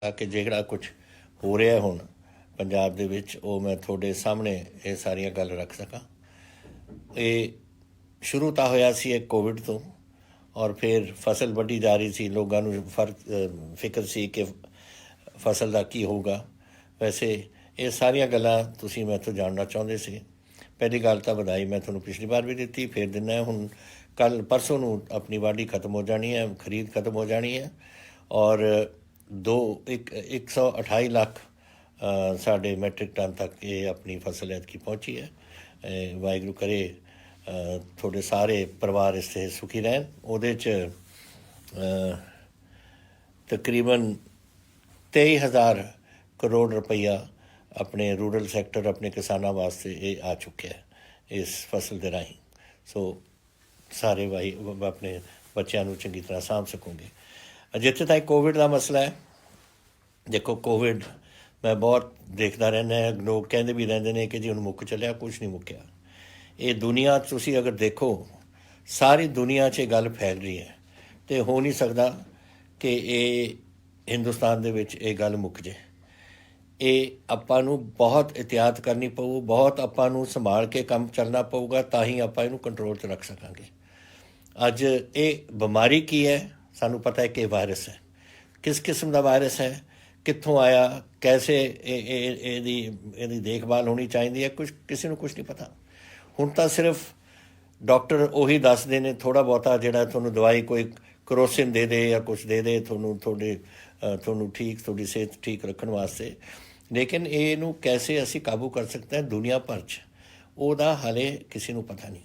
ਕਿ ਜਿਹੜਾ ਕੁਝ ਹੋ ਰਿਹਾ ਹੁਣ ਪੰਜਾਬ ਦੇ ਵਿੱਚ ਉਹ ਮੈਂ ਤੁਹਾਡੇ ਸਾਹਮਣੇ ਇਹ ਸਾਰੀਆਂ ਗੱਲ ਰੱਖ ਸਕਾਂ। ਇਹ ਸ਼ੁਰੂ ਤਾਂ ਹੋਇਆ ਸੀ ਇਹ ਕੋਵਿਡ ਤੋਂ, ਔਰ ਫਿਰ ਫਸਲ ਵੱਢੀ ਜਾ ਰਹੀ ਸੀ, ਲੋਕਾਂ ਨੂੰ ਫਿਕਰ ਸੀ ਕਿ ਫਸਲ ਦਾ ਕੀ ਹੋਊਗਾ। ਵੈਸੇ ਇਹ ਸਾਰੀਆਂ ਗੱਲਾਂ ਤੁਸੀਂ ਮੈਥੋਂ ਜਾਣਨਾ ਚਾਹੁੰਦੇ ਸੀ। ਪਹਿਲੀ ਗੱਲ ਤਾਂ ਵਧਾਈ ਮੈਂ ਤੁਹਾਨੂੰ ਪਿਛਲੀ ਵਾਰ ਵੀ ਦਿੱਤੀ, ਫਿਰ ਦਿੰਦਾ। ਹੁਣ ਕੱਲ੍ਹ ਪਰਸੋਂ ਨੂੰ ਆਪਣੀ ਵਾਢੀ ਖਤਮ ਹੋ ਜਾਣੀ ਹੈ, ਖਰੀਦ ਖਤਮ ਹੋ ਜਾਣੀ ਹੈ, ਔਰ 128 ਲੱਖ ਸਾਡੇ ਮੈਟ੍ਰਿਕ ਟਨ ਤੱਕ ਇਹ ਆਪਣੀ ਫਸਲ ਐਤਕੀ ਪਹੁੰਚੀ ਹੈ। ਵਾਹਿਗੁਰੂ ਕਰੇ ਤੁਹਾਡੇ ਸਾਰੇ ਪਰਿਵਾਰ ਇਸ 'ਤੇ ਸੁਖੀ ਰਹਿਣ। ਉਹਦੇ 'ਚ ਤਕਰੀਬਨ 23,000 ਕਰੋੜ ਰੁਪਈਆ ਆਪਣੇ ਰੂਰਲ ਸੈਕਟਰ, ਆਪਣੇ ਕਿਸਾਨਾਂ ਵਾਸਤੇ ਇਹ ਆ ਚੁੱਕਿਆ ਇਸ ਫਸਲ ਦੇ ਰਾਹੀਂ। ਸੋ ਸਾਰੇ ਆਪਣੇ ਬੱਚਿਆਂ ਨੂੰ ਚੰਗੀ ਤਰ੍ਹਾਂ ਸਾਂਭ ਸਕੋਗੇ। ਜਿੱਥੇ ਤੱਕ ਕੋਵਿਡ ਦਾ ਮਸਲਾ ਹੈ, ਦੇਖੋ ਕੋਵਿਡ ਮੈਂ ਬਹੁਤ ਦੇਖਦਾ ਰਹਿੰਦਾ, ਲੋਕ ਕਹਿੰਦੇ ਵੀ ਰਹਿੰਦੇ ਨੇ ਕਿ ਜੀ ਹੁਣ ਮੁੱਕ ਚੱਲਿਆ, ਕੁਛ ਨਹੀਂ ਮੁੱਕਿਆ। ਇਹ ਦੁਨੀਆ ਤੁਸੀਂ ਅਗਰ ਦੇਖੋ, ਸਾਰੀ ਦੁਨੀਆ 'ਚ ਇਹ ਗੱਲ ਫੈਲ ਰਹੀ ਹੈ ਅਤੇ ਹੋ ਨਹੀਂ ਸਕਦਾ ਕਿ ਇਹ ਹਿੰਦੁਸਤਾਨ ਦੇ ਵਿੱਚ ਇਹ ਗੱਲ ਮੁੱਕ ਜੇ। ਇਹ ਆਪਾਂ ਨੂੰ ਬਹੁਤ ਇਹਤਿਆਤ ਕਰਨੀ ਪਊ, ਬਹੁਤ ਆਪਾਂ ਨੂੰ ਸੰਭਾਲ ਕੇ ਕੰਮ ਚੱਲਣਾ ਪਊਗਾ, ਤਾਂ ਹੀ ਆਪਾਂ ਇਹਨੂੰ ਕੰਟਰੋਲ 'ਚ ਰੱਖ ਸਕਾਂਗੇ। ਅੱਜ ਇਹ ਬਿਮਾਰੀ ਕੀ ਹੈ, ਸਾਨੂੰ ਪਤਾ ਹੈ ਕਿ ਵਾਇਰਸ ਹੈ। ਕਿਸ ਕਿਸਮ ਦਾ ਵਾਇਰਸ ਹੈ, ਕਿੱਥੋਂ ਆਇਆ, ਕੈਸੇ ਇਹਦੀ ਦੇਖਭਾਲ ਹੋਣੀ ਚਾਹੀਦੀ ਹੈ, ਕਿਸੇ ਨੂੰ ਕੁਛ ਨਹੀਂ ਪਤਾ। ਹੁਣ ਤਾਂ ਸਿਰਫ ਡਾਕਟਰ ਉਹੀ ਦੱਸਦੇ ਨੇ, ਥੋੜ੍ਹਾ ਬਹੁਤਾ ਜਿਹੜਾ ਤੁਹਾਨੂੰ ਦਵਾਈ ਕੋਈ ਕਰੋਸਿਨ ਦੇ ਦੇ ਜਾਂ ਕੁਛ ਦੇ ਦੇ ਤੁਹਾਨੂੰ ਤੁਹਾਡੀ ਸਿਹਤ ਠੀਕ ਰੱਖਣ ਵਾਸਤੇ, ਲੇਕਿਨ ਇਹਨੂੰ ਕੈਸੇ ਅਸੀਂ ਕਾਬੂ ਕਰ ਸਕਦੇ ਹਾਂ ਦੁਨੀਆ ਭਰ 'ਚ, ਉਹਦਾ ਹਾਲੇ ਕਿਸੇ ਨੂੰ ਪਤਾ ਨਹੀਂ।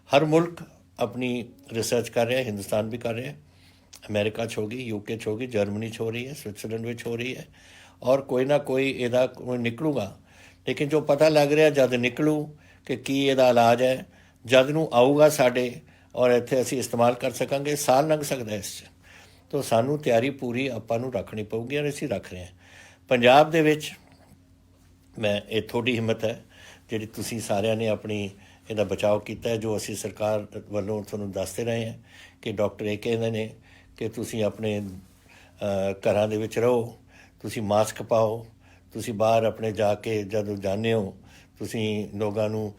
ਹਰ ਮੁਲਕ ਆਪਣੀ ਰਿਸਰਚ ਕਰ ਰਿਹਾ, ਹਿੰਦੁਸਤਾਨ ਵੀ ਕਰ ਰਿਹਾ, ਅਮਰੀਕਾ 'ਚ ਹੋ ਗਈ, UK 'ਚ ਹੋ ਗਈ, ਜਰਮਨੀ 'ਚ ਹੋ ਰਹੀ ਹੈ, ਸਵਿਟਜ਼ਰਲੈਂਡ ਵਿੱਚ ਹੋ ਰਹੀ ਹੈ, ਔਰ ਕੋਈ ਨਾ ਕੋਈ ਇਹਦਾ ਨਿਕਲੂਗਾ। ਲੇਕਿਨ ਜੋ ਪਤਾ ਲੱਗ ਰਿਹਾ ਜਦ ਨਿਕਲੂ ਕਿ ਕੀ ਇਹਦਾ ਇਲਾਜ ਹੈ, ਜਦ ਨੂੰ ਆਊਗਾ ਸਾਡੇ ਔਰ ਇੱਥੇ ਅਸੀਂ ਇਸਤੇਮਾਲ ਕਰ ਸਕਾਂਗੇ। ਸਾਲ ਲੰਘ ਸਕਦਾ ਇਸ 'ਚ, ਤਾਂ ਸਾਨੂੰ ਤਿਆਰੀ ਪੂਰੀ ਆਪਾਂ ਨੂੰ ਰੱਖਣੀ ਪਊਗੀ, ਔਰ ਅਸੀਂ ਰੱਖ ਰਹੇ ਹਾਂ। ਪੰਜਾਬ ਦੇ ਵਿੱਚ ਮੈਂ ਇਹ ਤੁਹਾਡੀ ਹਿੰਮਤ ਹੈ ਜਿਹੜੀ ਤੁਸੀਂ ਸਾਰਿਆਂ ਨੇ ਆਪਣੀ ਇਹਦਾ ਬਚਾਓ ਕੀਤਾ ਹੈ। ਜੋ ਅਸੀਂ ਸਰਕਾਰ ਵੱਲੋਂ ਤੁਹਾਨੂੰ ਦੱਸਦੇ ਰਹੇ ਹਾਂ ਕਿ ਡਾਕਟਰ ਇਹ ਕਹਿੰਦੇ ਨੇ ਕਿ ਤੁਸੀਂ ਆਪਣੇ ਘਰਾਂ ਦੇ ਵਿੱਚ ਰਹੋ, ਤੁਸੀਂ ਮਾਸਕ ਪਾਓ, ਤੁਸੀਂ ਬਾਹਰ ਆਪਣੇ ਜਾ ਕੇ ਜਦੋਂ ਜਾਂਦੇ ਹੋ ਤੁਸੀਂ ਲੋਕਾਂ ਨੂੰ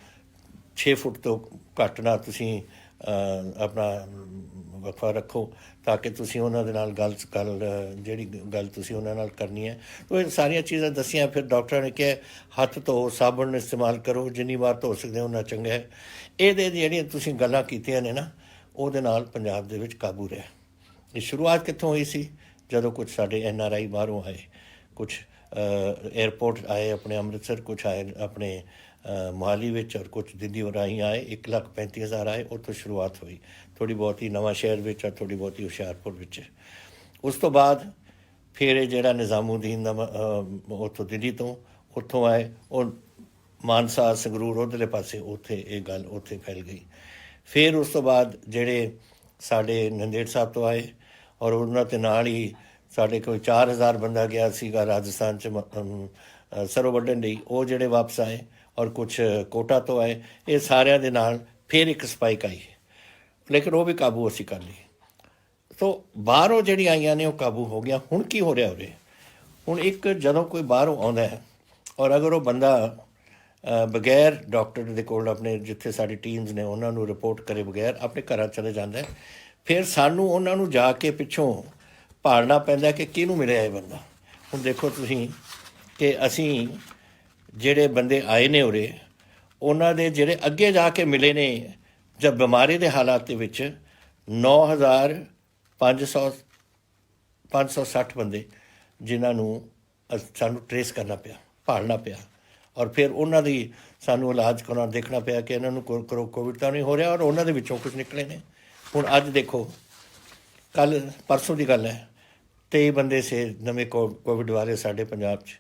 6 ਫੁੱਟ ਤੋਂ ਘੱਟ ਨਾ ਤੁਸੀਂ ਆਪਣਾ ਵਕਫਾ ਰੱਖੋ, ਤਾਂ ਕਿ ਤੁਸੀਂ ਉਹਨਾਂ ਦੇ ਨਾਲ ਜਿਹੜੀ ਗੱਲ ਤੁਸੀਂ ਉਹਨਾਂ ਨਾਲ ਕਰਨੀ ਹੈ। ਉਹ ਇਹ ਸਾਰੀਆਂ ਚੀਜ਼ਾਂ ਦੱਸੀਆਂ। ਫਿਰ ਡਾਕਟਰਾਂ ਨੇ ਕਿਹਾ ਹੱਥ ਧੋ, ਸਾਬਣ ਇਸਤੇਮਾਲ ਕਰੋ, ਜਿੰਨੀ ਵਾਰ ਧੋ ਸਕਦੇ ਹੋ ਉਨਾ ਚੰਗਾ ਹੈ। ਇਹਦੇ ਜਿਹੜੀਆਂ ਤੁਸੀਂ ਗੱਲਾਂ ਕੀਤੀਆਂ ਨੇ ਨਾ, ਉਹਦੇ ਨਾਲ ਪੰਜਾਬ ਦੇ ਵਿੱਚ ਕਾਬੂ ਰਿਹਾ। ਇਹ ਸ਼ੁਰੂਆਤ ਕਿੱਥੋਂ ਹੋਈ ਸੀ? ਜਦੋਂ ਕੁਛ ਸਾਡੇ NRI ਬਾਹਰੋਂ ਆਏ, ਕੁਛ ਏਅਰਪੋਰਟ ਆਏ ਆਪਣੇ ਅੰਮ੍ਰਿਤਸਰ, ਕੁਛ ਆਏ ਆਪਣੇ ਮੋਹਾਲੀ ਵਿੱਚ, ਔਰ ਕੁਛ ਦਿੱਲੀ ਰਾਹੀਂ ਆਏ। 1,35,000 ਆਏ, ਉੱਥੋਂ ਸ਼ੁਰੂਆਤ ਹੋਈ। ਥੋੜ੍ਹੀ ਬਹੁਤੀ ਨਵਾਂ ਸ਼ਹਿਰ ਵਿੱਚ, ਔਰ ਥੋੜ੍ਹੀ ਬਹੁਤੀ ਹੁਸ਼ਿਆਰਪੁਰ ਵਿੱਚ। ਉਸ ਤੋਂ ਬਾਅਦ ਫਿਰ ਇਹ ਜਿਹੜਾ ਨਿਜ਼ਾਮੂਦੀਨ ਦਾ ਉੱਥੋਂ ਦਿੱਲੀ ਤੋਂ ਉੱਥੋਂ ਆਏ, ਉਹ ਮਾਨਸਾ, ਸੰਗਰੂਰ ਉੱਧਰਲੇ ਪਾਸੇ, ਉੱਥੇ ਇਹ ਗੱਲ ਉੱਥੇ ਫੈਲ ਗਈ। ਫਿਰ ਉਸ ਤੋਂ ਬਾਅਦ ਜਿਹੜੇ ਸਾਡੇ ਨੰਦੇੜ ਸਾਹਿਬ ਤੋਂ ਆਏ, ਔਰ ਉਹਨਾਂ ਦੇ ਨਾਲ ਹੀ ਸਾਡੇ ਕੋਲ 4,000 ਬੰਦਾ ਗਿਆ ਸੀਗਾ ਰਾਜਸਥਾਨ 'ਚ ਸਰੋਂ ਵੱਢਣ ਲਈ, ਉਹ ਜਿਹੜੇ ਵਾਪਸ ਆਏ, ਔਰ ਕੁਛ ਕੋਟਾ ਤੋਂ ਆਏ। ਇਹ ਸਾਰਿਆਂ ਦੇ ਨਾਲ ਫਿਰ ਇੱਕ ਸਪਾਈਕ ਆਈ, ਲੇਕਿਨ ਉਹ ਵੀ ਕਾਬੂ ਅਸੀਂ ਕਰ ਲਈ। ਸੋ ਬਾਹਰੋਂ ਜਿਹੜੀਆਂ ਆਈਆਂ ਨੇ ਉਹ ਕਾਬੂ ਹੋ ਗਿਆ। ਹੁਣ ਕੀ ਹੋ ਰਿਹਾ ਉਰੇ? ਹੁਣ ਇੱਕ ਜਦੋਂ ਕੋਈ ਬਾਹਰੋਂ ਆਉਂਦਾ ਹੈ, ਔਰ ਅਗਰ ਉਹ ਬੰਦਾ ਬਗੈਰ ਡਾਕਟਰ ਦੇ ਕੋਲ ਆਪਣੇ ਜਿੱਥੇ ਸਾਡੀ ਟੀਮਸ ਨੇ ਉਹਨਾਂ ਨੂੰ ਰਿਪੋਰਟ ਕਰੇ ਬਗੈਰ ਆਪਣੇ ਘਰਾਂ ਚਲੇ ਜਾਂਦਾ, ਫਿਰ ਸਾਨੂੰ ਉਹਨਾਂ ਨੂੰ ਜਾ ਕੇ ਪਿੱਛੋਂ ਭਾਲਣਾ ਪੈਂਦਾ ਕਿ ਕਿਹਨੂੰ ਮਿਲਿਆ ਇਹ ਬੰਦਾ। ਹੁਣ ਦੇਖੋ ਤੁਸੀਂ ਕਿ ਅਸੀਂ ਜਿਹੜੇ ਬੰਦੇ ਆਏ ਨੇ ਉਰੇ, ਉਹਨਾਂ ਦੇ ਜਿਹੜੇ ਅੱਗੇ ਜਾ ਕੇ ਮਿਲੇ ਨੇ ਜਦ ਬਿਮਾਰੀ ਦੇ ਹਾਲਾਤ ਦੇ ਵਿੱਚ 9,560 ਬੰਦੇ, ਜਿਨ੍ਹਾਂ ਨੂੰ ਸਾਨੂੰ ਟਰੇਸ ਕਰਨਾ ਪਿਆ, ਭਾਲਣਾ ਪਿਆ, ਔਰ ਫਿਰ ਉਹਨਾਂ ਦੀ ਸਾਨੂੰ ਇਲਾਜ ਕਰਾਉਣਾ, ਦੇਖਣਾ ਪਿਆ ਕਿ ਇਹਨਾਂ ਨੂੰ ਕੋਵਿਡ ਤਾਂ ਨਹੀਂ ਹੋ ਰਿਹਾ, ਔਰ ਉਹਨਾਂ ਦੇ ਵਿੱਚੋਂ ਕੁਝ ਨਿਕਲੇ ਨੇ। ਹੁਣ ਅੱਜ ਦੇਖੋ, ਕੱਲ੍ਹ ਪਰਸੋਂ ਦੀ ਗੱਲ ਹੈ, 23 ਬੰਦੇ ਸੇ ਨਵੇਂ ਕੋਵਿਡ ਵਾਲੇ ਸਾਡੇ ਪੰਜਾਬ 'ਚ।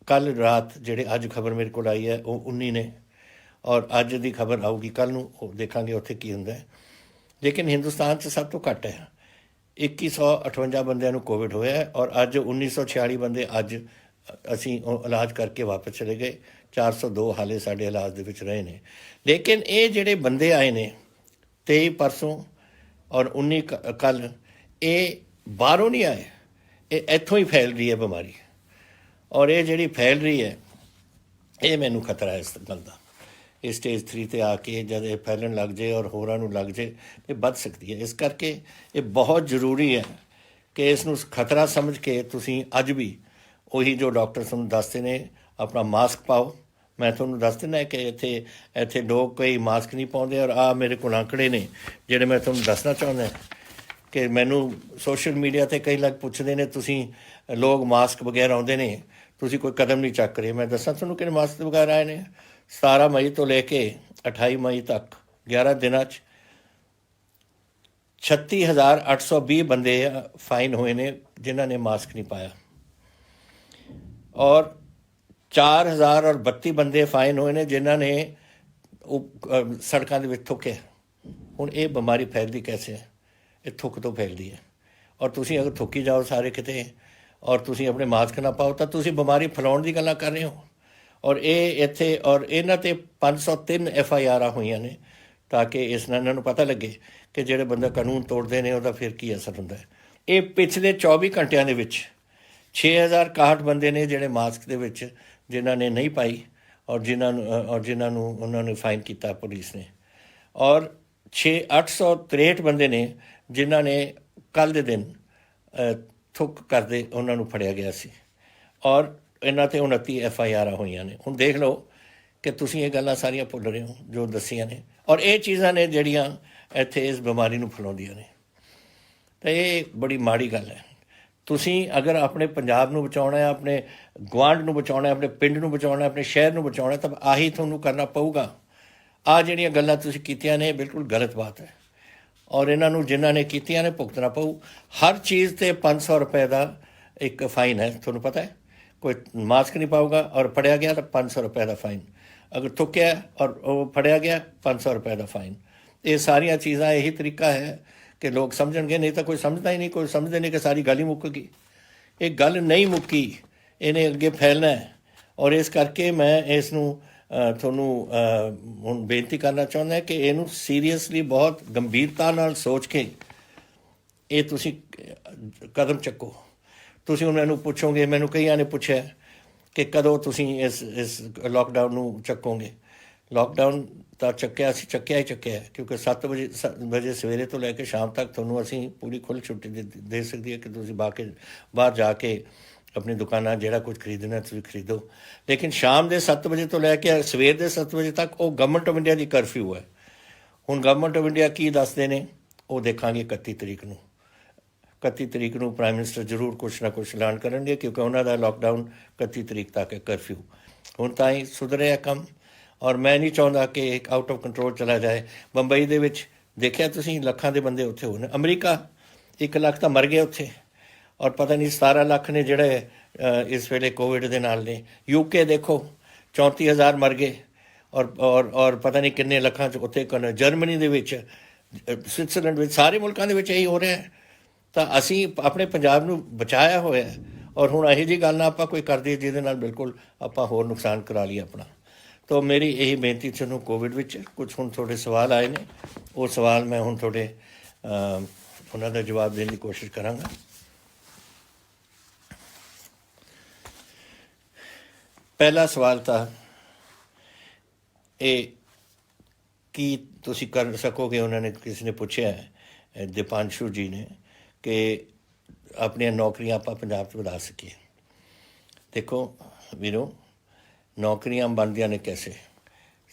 ਕੱਲ੍ਹ ਰਾਤ ਜਿਹੜੇ ਅੱਜ ਖਬਰ ਮੇਰੇ ਕੋਲ ਆਈ ਹੈ ਉਹ 19 ਨੇ, ਔਰ ਅੱਜ ਦੀ ਖਬਰ ਆਊਗੀ ਕੱਲ੍ਹ ਨੂੰ, ਉਹ ਦੇਖਾਂਗੇ ਉੱਥੇ ਕੀ ਹੁੰਦਾ ਹੈ। ਲੇਕਿਨ ਹਿੰਦੁਸਤਾਨ 'ਚ ਸਭ ਤੋਂ ਘੱਟ ਹੈ, 2158 ਬੰਦਿਆਂ ਨੂੰ ਕੋਵਿਡ ਹੋਇਆ ਹੈ, ਔਰ ਅੱਜ 1946 ਬੰਦੇ ਅੱਜ ਅਸੀਂ ਉਹ ਇਲਾਜ ਕਰਕੇ ਵਾਪਸ ਚਲੇ ਗਏ। 402 ਹਾਲੇ ਸਾਡੇ ਇਲਾਜ ਦੇ ਵਿੱਚ ਰਹੇ ਨੇ। ਲੇਕਿਨ ਇਹ ਜਿਹੜੇ ਬੰਦੇ ਆਏ ਨੇ 23 ਪਰਸੋਂ ਔਰ 19 ਕੱਲ੍ਹ, ਇਹ ਬਾਹਰੋਂ ਨਹੀਂ ਆਏ, ये इत्थों ही फैल रही है बीमारी, और ये जी फैल रही है, ये मैनू खतरा है इस गल का। ये स्टेज 3 ते आके जब ये फैलन लग जाए और होरां नूं लग जाए तो बध सकती है। इस करके ये बहुत जरूरी है कि इसनूं खतरा समझ के तुसीं अज भी ਉਹੀ जो डॉक्टर तुहानूं दसदे ने अपना मास्क पाओ। मैं तुहानूं दस दिना कि इत्थे इत्थे लोग कई मास्क नहीं पाउंदे, और आ मेरे कोल आंकड़े ने ਜਿਹੜੇ मैं तुहानूं दसना चाहुंदा कि मैनूं सोशल मीडिया ते कई लोग पुछदे ने तुसीं लोग मास्क बगैर आउंदे ने, तुसीं कोई कदम नहीं चक रहे। मैं दसां तुहानूं कि मास्क बगैर आए ने। 17 मई तो लेके 28 मई तक 11 दिनां 'ਚ 36,820 बंदे फाइन हुए ने जिन्हां ने मास्क नहीं पाया, और 4,032 बंदे फाइन हुए ने जिन्हां ने सड़कों के थुके। हुण ये बीमारी फैलती कैसे है? ये थुक तो फैलती है, और तुसीं अगर थुकी जाओ सारे किते और तुसीं अपने मास्क ना पाओ तो तुसीं बीमारी फैलाउण दी गल्लां कर रहे हो। और ये इत्थे और इन्हां ते 503 FIR होईयां ने ताकि इस नाल इन्हां नूं पता लगे कि जिहड़े बंदे कानून तोड़ते हैं उहदा फिर की असर हुंदा है। ये पिछले 24 घंटिਆਂ ਦੇ ਵਿੱਚ 6,061 बंदे ने जिहड़े मास्क ਦੇ ਵਿੱਚ जिन्हां ने नहीं पाई, और जिन्हां नूं उन्हां ने फाइन किया पुलिस ने, और 863 बंदे ने जिन्हां ने कल दे दिन थुक करदे उन्हां नूं फड़िया गया सी, और इन्हां ते 29 FIR होईयां ने। हुण देख लो कि तुसीं ये गल्लां सारियां भुल रहे हो जो दसियां ने, और ये चीज़ां ने जिहड़ियां इत्थे इस बीमारी नूं फैलाउंदियां ने। तो ये बड़ी माड़ी गल है। तुसीं अगर अपने पंजाब नूं बचाउणा है, अपने गुआंढ नूं बचाउणा है, अपने पिंड नूं बचाउणा है, अपने शहर नूं बचाउणा है, तो आही तुहानूं करना पऊगा। आ जिहड़ियां गल्लां तुसीं कीतियां ने बिल्कुल गलत बात है, और इन्हां नूं जिन्हां ने कीतियां ने भुगतना पऊ। हर चीज़ ते 500 रुपए का एक फाइन है, तुहानूं पता है। कोई मास्क नहीं पाऊगा और फड़िया गया तो 500 रुपए का फाइन, अगर थुक्या और वो फड़िया गया 500 रुपए का फाइन। ये सारिया चीज़ां यही तरीका है कि लोग समझणगे, नहीं तो कोई समझता ही नहीं। कोई समझते नहीं कि सारी गल ही मुक्क गई। ये गल नहीं मुक्की, इन्हें अगे फैलना है, और इस करके मैं इसनूं तुहानूं हुण बेनती करना चाहुंदा कि इहनूं सीरीयसली बहुत गंभीरता नाल सोच के ये तुसीं कदम चक्को। तुसीं हुण मैनूं पुछोगे, मैनूं कईयां ने पुछिआ कि कदों तुसीं इस लॉकडाउन नूं चक्कोगे। लॉकडाउन तो चक्या ही चक्या, क्योंकि 7 बजे सवेरे तो लैके शाम तक तुहानूं असीं पूरी खुल छुट्टी दे सकदी है कि तुसीं बाहर जाके अपनी दुकानां जिहड़ा कुछ खरीदना तुसीं खरीदो। लेकिन शाम के 7 बजे तो लैके सवेर के 7 बजे तक वो गवर्नमेंट ऑफ इंडिया की करफ्यू है। हुण गवर्नमेंट ऑफ इंडिया की दसदे ने वो देखांगे 31 तरीक नूं। 31 तरीक नूं प्राइम मिनिस्टर जरूर कुछ ना कुछ ऐलान करनगे, क्योंकि उन्हां दा लॉकडाउन 31 तरीक तक है करफ्यू। हुण तां ही सुधरिआ कम, और मैं नहीं चाहुंदा कि एक आउट ऑफ कंट्रोल चला जाए। बंबई दे विच देखिआ तुसीं लखां दे बंदे उत्थे होए ने। अमरीका 1 लाख तो मर गए उत्थे, और पता नहीं 17 लाख ने जिहड़े इस वेले कोविड दे नाल ने। यूके देखो 34,000 मर गए, और पता नहीं किन्ने लखां च उत्थे जर्मनी दे विच, स्विट्जरलैंड विच, सारे मुल्कां दे विच यही हो रहा है। तो असीं अपने पंजाब नूं बचाया होया है, और हुण इहो जी गल ना आपां कोई कर दईए जिहदे नाल बिल्कुल आपां होर नुकसान करा लईए अपना। तो मेरी यही बेनती तुहानूं कोविड विच कुछ हुण थोड़े सवाल आए ने, वो सवाल मैं हुण थोड़े उन्हां दा जवाब देने की कोशिश करांगा। पहला सवाल था ये की तुसीं कर सकोगे, उन्होंने किसी ने पूछा है, दीपांशु जी ने, कि अपनी नौकरियां आपां पंजाब च वधा सकीए। देखो वीरो, नौकरियां बनदियां ने कैसे?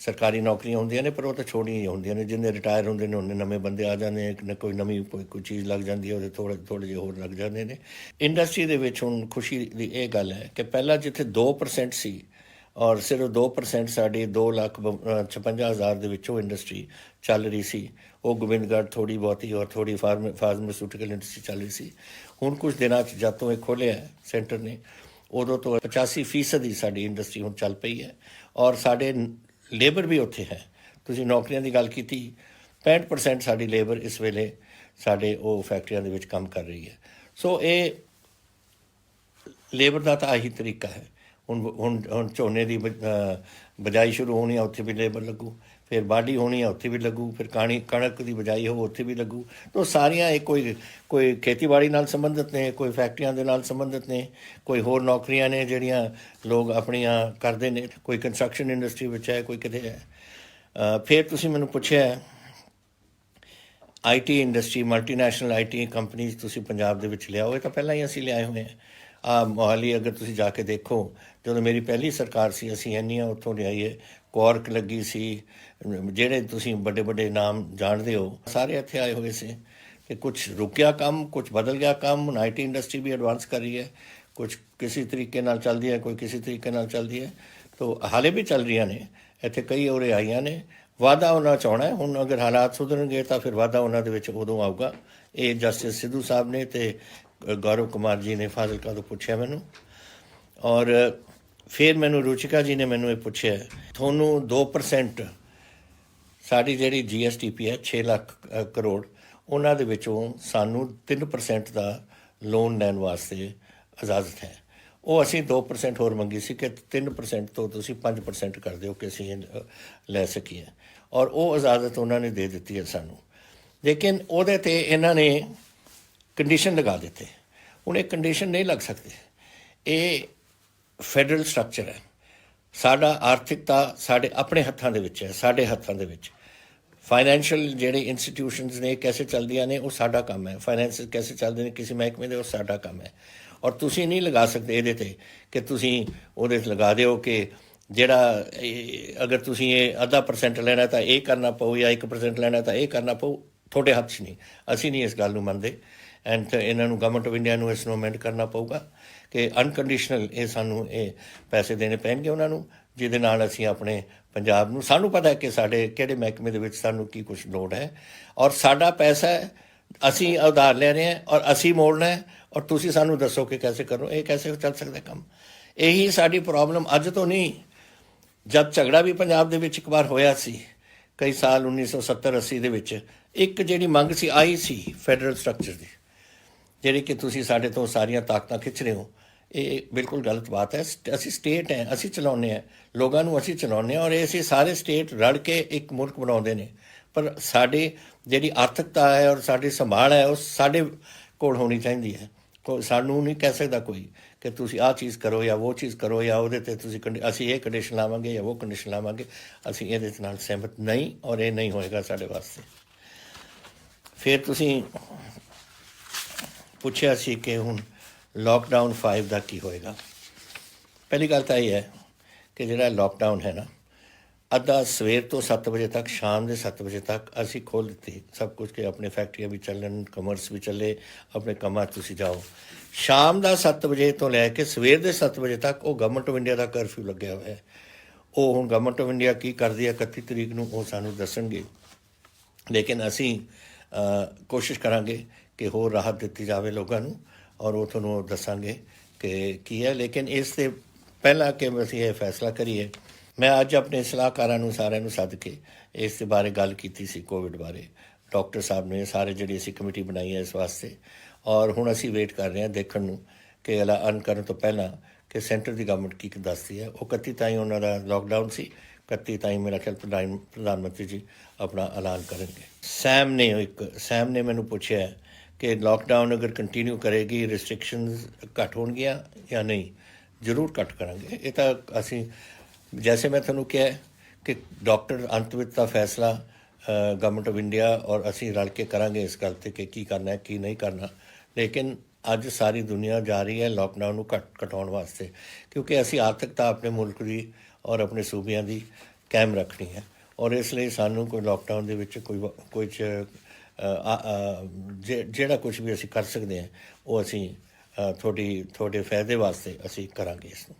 सरकारी नौकरियां होंदियां ने, पर वो तो छोड़ियां ही होंदियां ने। जिन्ने रिटायर होंदे ने उन्ने नਵੇਂ ਬੰਦੇ आ ਜਾਂਦੇ ਨੇ, कोई नवीं कोई चीज़ लग जाती है, ਉਹਦੇ थोड़े ਜਿਹੇ ਹੋਰ ਲੱਗ ਜਾਂਦੇ ਨੇ। इंडस्ट्री ਦੇ ਵਿੱਚ ਹੁਣ ਖੁਸ਼ੀ ਦੀ ਇਹ ਗੱਲ ਹੈ ਕਿ ਪਹਿਲਾਂ ਜਿੱਥੇ 2% ਸੀ, और सिर्फ 2% साड़ी 2,56,000 ਦੇ ਵਿੱਚੋਂ इंडस्ट्री ਚੱਲ ਰਹੀ ਸੀ। ਉਹ ਗੋਬਿੰਦਗੜ੍ਹ ਥੋੜੀ ਬਹੁਤੀ और थोड़ी फार्मास्यूटिकल इंडस्ट्री ਚੱਲ ਰਹੀ ਸੀ। ਹੁਣ ਕੁਝ ਦਿਨਾਂ 'ਚ जद ਤੋਂ ਇਹ ਖੋਲ੍ਹਿਆ सेंटर ने, उदों तो 85% ही साड़ी इंडस्ट्री हुण चल पई है, और साढ़े लेबर भी उत्थे है। तुसीं नौकरियां की गल कीती, 65% साड़ी लेबर इस वेले साढ़े वो फैक्ट्रियां दे विच काम कर रही है। सो ये लेबर का तो आही तरीका है। ਹੁਣ ਝੋਨੇ ਦੀ ਬਿਜਾਈ ਸ਼ੁਰੂ ਹੋਣੀ ਆ, ਉੱਥੇ ਵੀ ਲੇਬਰ ਲੱਗੂ। ਫਿਰ ਵਾਢੀ ਹੋਣੀ ਆ, ਉੱਥੇ ਵੀ ਲੱਗੂ। ਫਿਰ ਕਣਕ ਦੀ ਬਿਜਾਈ ਹੋ, ਉੱਥੇ ਵੀ ਲੱਗੂ। ਤਾਂ ਸਾਰੀਆਂ ਇਹ ਕੋਈ ਖੇਤੀਬਾੜੀ ਨਾਲ ਸੰਬੰਧਿਤ ਨੇ, ਕੋਈ ਫੈਕਟਰੀਆਂ ਦੇ ਨਾਲ ਸੰਬੰਧਿਤ ਨੇ, ਕੋਈ ਹੋਰ ਨੌਕਰੀਆਂ ਨੇ ਜਿਹੜੀਆਂ ਲੋਕ ਆਪਣੀਆਂ ਕਰਦੇ ਨੇ, ਕੋਈ ਕੰਸਟਰਕਸ਼ਨ ਇੰਡਸਟਰੀ ਵਿੱਚ ਹੈ, ਕੋਈ ਕਿਤੇ ਹੈ। ਫਿਰ ਤੁਸੀਂ ਮੈਨੂੰ ਪੁੱਛਿਆ IT industry, multinational IT companies ਤੁਸੀਂ ਪੰਜਾਬ ਦੇ ਵਿੱਚ ਲਿਆਓ। ਇਹ ਤਾਂ ਪਹਿਲਾਂ ਹੀ ਅਸੀਂ ਲਿਆਏ ਹੋਏ ਹਾਂ। ਮੋਹਾਲੀ ਅਗਰ ਤੁਸੀਂ ਜਾ ਕੇ ਦੇਖੋ, ਜਦੋਂ ਮੇਰੀ ਪਹਿਲੀ ਸਰਕਾਰ ਸੀ ਅਸੀਂ ਇੰਨੀਆਂ ਉੱਥੋਂ ਲਿਆਈਏ। ਕੁਆਰਕ ਲੱਗੀ ਸੀ, ਜਿਹੜੇ ਤੁਸੀਂ ਵੱਡੇ ਵੱਡੇ ਨਾਮ ਜਾਣਦੇ ਹੋ ਸਾਰੇ ਇੱਥੇ ਆਏ ਹੋਏ ਸੀ। ਕਿ ਕੁਛ ਰੁਕਿਆ ਕੰਮ, ਕੁਛ ਬਦਲ ਗਿਆ ਕੰਮ। ਹੁਣ IT ਇੰਡਸਟਰੀ ਵੀ ਐਡਵਾਂਸ ਕਰ ਰਹੀ ਹੈ, ਕੁਛ ਕਿਸੇ ਤਰੀਕੇ ਨਾਲ ਚੱਲਦੀ ਹੈ, ਕੋਈ ਕਿਸੇ ਤਰੀਕੇ ਨਾਲ ਚੱਲਦੀ ਹੈ। ਤਾਂ ਹਾਲੇ ਵੀ ਚੱਲ ਰਹੀਆਂ ਨੇ, ਇੱਥੇ ਕਈ ਉਰੇ ਆਈਆਂ ਨੇ। ਵਾਧਾ ਉਹਨਾਂ 'ਚ ਆਉਣਾ। ਹੁਣ ਅਗਰ ਹਾਲਾਤ ਸੁਧਰਨਗੇ ਤਾਂ ਫਿਰ ਵਾਧਾ ਉਹਨਾਂ ਦੇ ਵਿੱਚ ਉਦੋਂ ਆਊਗਾ। ਇਹ ਜਸਟਿਸ ਸਿੱਧੂ ਸਾਹਿਬ ਨੇ ਅਤੇ ਗੌਰਵ ਕੁਮਾਰ ਜੀ ਨੇ ਫਾਜ਼ਿਲਕਾ ਤੋਂ ਪੁੱਛਿਆ ਮੈਨੂੰ। ਔਰ ਫਿਰ ਮੈਨੂੰ ਰੁਚਿਕਾ ਜੀ ਨੇ ਮੈਨੂੰ ਇਹ ਪੁੱਛਿਆ, ਤੁਹਾਨੂੰ 2% ਸਾਡੀ ਜਿਹੜੀ GSTP ਹੈ 6 ਲੱਖ ਕਰੋੜ, ਉਹਨਾਂ ਦੇ ਵਿੱਚੋਂ ਸਾਨੂੰ 3% ਦਾ ਲੋਨ ਲੈਣ ਵਾਸਤੇ ਇਜਾਜ਼ਤ ਹੈ। ਉਹ ਅਸੀਂ 2% ਹੋਰ ਮੰਗੀ ਸੀ ਕਿ 3% ਤੋਂ ਤੁਸੀਂ 5% ਕਰ ਦਿਓ ਕਿ ਅਸੀਂ ਲੈ ਸਕੀਏ। ਔਰ ਉਹ ਇਜਾਜ਼ਤ ਉਹਨਾਂ ਨੇ ਦੇ ਦਿੱਤੀ ਹੈ ਸਾਨੂੰ। ਲੇਕਿਨ ਉਹਦੇ 'ਤੇ ਇਹਨਾਂ ਨੇ ਕੰਡੀਸ਼ਨ ਲਗਾ ਦਿੱਤੇ। ਹੁਣ ਇਹ ਕੰਡੀਸ਼ਨ ਨਹੀਂ ਲੱਗ ਸਕਦੇ। ਇਹ ਫੈਡਰਲ ਸਟਰਕਚਰ ਹੈ। ਸਾਡਾ ਆਰਥਿਕਤਾ ਸਾਡੇ ਆਪਣੇ ਹੱਥਾਂ ਦੇ ਵਿੱਚ ਹੈ, ਸਾਡੇ ਹੱਥਾਂ ਦੇ ਵਿੱਚ। ਫਾਈਨੈਂਸ਼ੀਅਲ ਜਿਹੜੇ ਇੰਸਟੀਟਿਊਸ਼ਨਸ ਨੇ ਕੈਸੇ ਚੱਲਦੀਆਂ ਨੇ ਉਹ ਸਾਡਾ ਕੰਮ ਹੈ। ਫਾਈਨੈਂਸ ਕੈਸੇ ਚੱਲਦੇ ਨੇ ਕਿਸੇ ਮਹਿਕਮੇ ਦੇ, ਉਹ ਸਾਡਾ ਕੰਮ ਹੈ। ਔਰ ਤੁਸੀਂ ਨਹੀਂ ਲਗਾ ਸਕਦੇ ਇਹਦੇ 'ਤੇ ਕਿ ਤੁਸੀਂ ਉਹਦੇ 'ਤੇ ਲਗਾ ਦਿਓ ਕਿ ਜਿਹੜਾ ਅਗਰ ਤੁਸੀਂ ਇਹ 0.5% ਲੈਣਾ ਤਾਂ ਇਹ ਕਰਨਾ ਪਊ, ਜਾਂ 1% ਲੈਣਾ ਤਾਂ ਇਹ ਕਰਨਾ ਪਊ। ਤੁਹਾਡੇ ਹੱਥ 'ਚ ਨਹੀਂ। ਅਸੀਂ ਨਹੀਂ ਇਸ ਗੱਲ ਨੂੰ ਮੰਨਦੇ। ਐਂਡ ਇਹਨਾਂ ਨੂੰ ਗਵਰਨਮੈਂਟ ਆਫ ਇੰਡੀਆ ਨੂੰ ਇਸ ਨੂੰ ਅਮੈਂਡ ਕਰਨਾ ਪਊਗਾ ਕਿ ਅਨਕੰਡੀਸ਼ਨਲ ਇਹ ਸਾਨੂੰ ਇਹ ਪੈਸੇ ਦੇਣੇ ਪੈਣਗੇ ਉਹਨਾਂ ਨੂੰ, ਜਿਹਦੇ ਨਾਲ ਅਸੀਂ ਆਪਣੇ ਪੰਜਾਬ ਨੂੰ, ਸਾਨੂੰ ਪਤਾ ਹੈ ਕਿ ਸਾਡੇ ਕਿਹੜੇ ਮਹਿਕਮੇ ਦੇ ਵਿੱਚ ਸਾਨੂੰ ਕੀ ਕੁਛ ਲੋੜ ਹੈ। ਔਰ ਸਾਡਾ ਪੈਸਾ ਹੈ, ਅਸੀਂ ਉਧਾਰ ਲੈ ਰਹੇ ਹਾਂ ਔਰ ਅਸੀਂ ਮੋੜਨਾ ਹੈ। ਔਰ ਤੁਸੀਂ ਸਾਨੂੰ ਦੱਸੋ ਕਿ ਕੈਸੇ ਕਰੋ। ਇਹ ਕੈਸੇ ਚੱਲ ਸਕਦਾ ਕੰਮ? ਇਹੀ ਸਾਡੀ ਪ੍ਰੋਬਲਮ ਅੱਜ ਤੋਂ ਨਹੀਂ, ਜਦ ਝਗੜਾ ਵੀ ਪੰਜਾਬ ਦੇ ਵਿੱਚ ਇੱਕ ਵਾਰ ਹੋਇਆ ਸੀ ਕਈ ਸਾਲ 1970-80 ਦੇ ਵਿੱਚ, ਇੱਕ ਜਿਹੜੀ ਮੰਗ ਸੀ ਆਈ ਸੀ ਫੈਡਰਲ ਸਟਰਕਚਰ ਦੀ, ਜਿਹੜੀ ਕਿ ਤੁਸੀਂ ਸਾਡੇ ਤੋਂ ਸਾਰੀਆਂ ਤਾਕਤਾਂ ਖਿੱਚ ਰਹੇ ਹੋ। ਇਹ ਬਿਲਕੁਲ ਗਲਤ ਬਾਤ ਹੈ। ਅਸੀਂ ਸਟੇਟ ਹੈ, ਅਸੀਂ ਚਲਾਉਂਦੇ ਹਾਂ, ਲੋਕਾਂ ਨੂੰ ਅਸੀਂ ਚਲਾਉਂਦੇ ਹਾਂ। ਔਰ ਇਹ ਅਸੀਂ ਸਾਰੇ ਸਟੇਟ ਰਲ ਕੇ ਇੱਕ ਮੁਲਕ ਬਣਾਉਂਦੇ ਨੇ। ਪਰ ਸਾਡੀ ਜਿਹੜੀ ਆਰਥਿਕਤਾ ਹੈ ਔਰ ਸਾਡੀ ਸੰਭਾਲ ਹੈ ਉਹ ਸਾਡੇ ਕੋਲ ਹੋਣੀ ਚਾਹੀਦੀ ਹੈ। ਸਾਨੂੰ ਨਹੀਂ ਕਹਿ ਸਕਦਾ ਕੋਈ ਕਿ ਤੁਸੀਂ ਆਹ ਚੀਜ਼ ਕਰੋ ਜਾਂ ਉਹ ਚੀਜ਼ ਕਰੋ, ਜਾਂ ਉਹਦੇ 'ਤੇ ਤੁਸੀਂ ਅਸੀਂ ਇਹ ਕੰਡੀਸ਼ਨ ਲਾਵਾਂਗੇ ਜਾਂ ਉਹ ਕੰਡੀਸ਼ਨ ਲਾਵਾਂਗੇ। ਅਸੀਂ ਇਹਦੇ ਨਾਲ ਸਹਿਮਤ ਨਹੀਂ, ਔਰ ਇਹ ਨਹੀਂ ਹੋਏਗਾ ਸਾਡੇ ਵਾਸਤੇ। ਫਿਰ ਤੁਸੀਂ ਪੁੱਛਿਆ ਸੀ ਕਿ ਹੁਣ ਲੋਕਡਾਊਨ 5 ਦਾ ਕੀ ਹੋਏਗਾ। ਪਹਿਲੀ ਗੱਲ ਤਾਂ ਇਹ ਹੈ ਕਿ ਜਿਹੜਾ ਲੋਕਡਾਊਨ ਹੈ ਨਾ, ਅੱਧਾ ਸਵੇਰ ਤੋਂ 7 ਵਜੇ ਤੱਕ, ਸ਼ਾਮ ਦੇ 7 ਵਜੇ ਤੱਕ ਅਸੀਂ ਖੋਲ੍ਹ ਦਿੱਤੀ ਸਭ ਕੁਝ ਕਿ ਆਪਣੇ ਫੈਕਟਰੀਆਂ ਵੀ ਚੱਲਣ, ਕਮਰਸ ਵੀ ਚੱਲੇ, ਆਪਣੇ ਕੰਮਾਂ 'ਚ ਤੁਸੀਂ ਜਾਓ। ਸ਼ਾਮ ਦਾ 7 ਵਜੇ ਤੋਂ ਲੈ ਕੇ ਸਵੇਰ ਦੇ 7 ਵਜੇ ਤੱਕ ਉਹ government of India the curfew ਲੱਗਿਆ ਹੋਇਆ ਹੈ। ਉਹ ਹੁਣ ਗਵਰਨਮੈਂਟ ਆਫ ਇੰਡੀਆ ਕੀ ਕਰਦੀ ਹੈ 31 ਤਰੀਕ ਨੂੰ ਉਹ ਸਾਨੂੰ ਦੱਸਣਗੇ। ਲੇਕਿਨ ਅਸੀਂ ਕੋਸ਼ਿਸ਼ ਕਰਾਂਗੇ ਕਿ ਹੋਰ ਰਾਹਤ ਦਿੱਤੀ ਜਾਵੇ ਲੋਕਾਂ ਨੂੰ, ਔਰ ਉਹ ਤੁਹਾਨੂੰ ਦੱਸਾਂਗੇ ਕਿ ਕੀ ਹੈ। ਲੇਕਿਨ ਇਸ ਤੋਂ ਪਹਿਲਾਂ ਕਿ ਅਸੀਂ ਇਹ ਫੈਸਲਾ ਕਰੀਏ, ਮੈਂ ਅੱਜ ਆਪਣੇ ਸਲਾਹਕਾਰਾਂ ਨੂੰ ਸਾਰਿਆਂ ਨੂੰ ਸੱਦ ਕੇ ਇਸ ਦੇ ਬਾਰੇ ਗੱਲ ਕੀਤੀ ਸੀ, ਕੋਵਿਡ ਬਾਰੇ। ਡਾਕਟਰ ਸਾਹਿਬ ਨੇ ਸਾਰੇ ਜਿਹੜੀ ਅਸੀਂ ਕਮੇਟੀ ਬਣਾਈ ਹੈ ਇਸ ਵਾਸਤੇ। ਔਰ ਹੁਣ ਅਸੀਂ ਵੇਟ ਕਰ ਰਹੇ ਹਾਂ ਦੇਖਣ ਨੂੰ ਕਿ ਐਲਾਨ ਕਰਨ ਤੋਂ ਪਹਿਲਾਂ ਕਿ ਸੈਂਟਰ ਦੀ ਗਵਰਨਮੈਂਟ ਕੀ ਦੱਸਦੀ ਹੈ। ਉਹ 31 ਤਾਈਂ ਉਹਨਾਂ ਦਾ ਲੋਕਡਾਊਨ ਸੀ। 31 ਤਾਈਂ ਮੇਰਾ ਖਿਆਲ ਪ੍ਰਧਾਨ ਮੰਤਰੀ ਜੀ ਆਪਣਾ ਐਲਾਨ ਕਰਨਗੇ। ਸੈਮ ਨੇ ਮੈਨੂੰ ਪੁੱਛਿਆ ਕਿ ਲੋਕਡਾਊਨ ਅਗਰ ਕੰਟੀਨਿਊ ਕਰੇਗੀ, ਰਿਸਟ੍ਰਿਕਸ਼ਨਸ ਘੱਟ ਹੋਣਗੀਆਂ ਜਾਂ ਨਹੀਂ। ਜ਼ਰੂਰ ਘੱਟ ਕਰਾਂਗੇ। ਇਹ ਤਾਂ ਅਸੀਂ, ਜੈਸੇ ਮੈਂ ਤੁਹਾਨੂੰ ਕਿਹਾ ਕਿ ਡਾਕਟਰ ਅੰਤ ਵਿੱਚ ਦਾ ਫੈਸਲਾ ਗਵਰਨਮੈਂਟ ਆਫ ਇੰਡੀਆ ਔਰ ਅਸੀਂ ਰਲ ਕੇ ਕਰਾਂਗੇ ਇਸ ਗੱਲ 'ਤੇ ਕਿ ਕੀ ਕਰਨਾ ਹੈ ਕੀ ਨਹੀਂ ਕਰਨਾ। ਲੇਕਿਨ ਅੱਜ ਸਾਰੀ ਦੁਨੀਆ ਜਾ ਰਹੀ ਹੈ ਲੋਕਡਾਊਨ ਨੂੰ ਘਟਾਉਣ ਵਾਸਤੇ, ਕਿਉਂਕਿ ਅਸੀਂ ਆਰਥਿਕਤਾ ਆਪਣੇ ਮੁਲਕ ਦੀ ਔਰ ਆਪਣੇ ਸੂਬਿਆਂ ਦੀ ਕਾਇਮ ਰੱਖਣੀ ਹੈ। ਔਰ ਇਸ ਲਈ ਸਾਨੂੰ ਕੋਈ ਲੋਕਡਾਊਨ ਦੇ ਵਿੱਚ ਕੋਈ ਜਿਹੜਾ ਕੁਝ ਵੀ ਅਸੀਂ ਕਰ ਸਕਦੇ ਹਾਂ ਉਹ ਅਸੀਂ ਤੁਹਾਡੇ ਫਾਇਦੇ ਵਾਸਤੇ ਅਸੀਂ ਕਰਾਂਗੇ ਇਸ ਨੂੰ।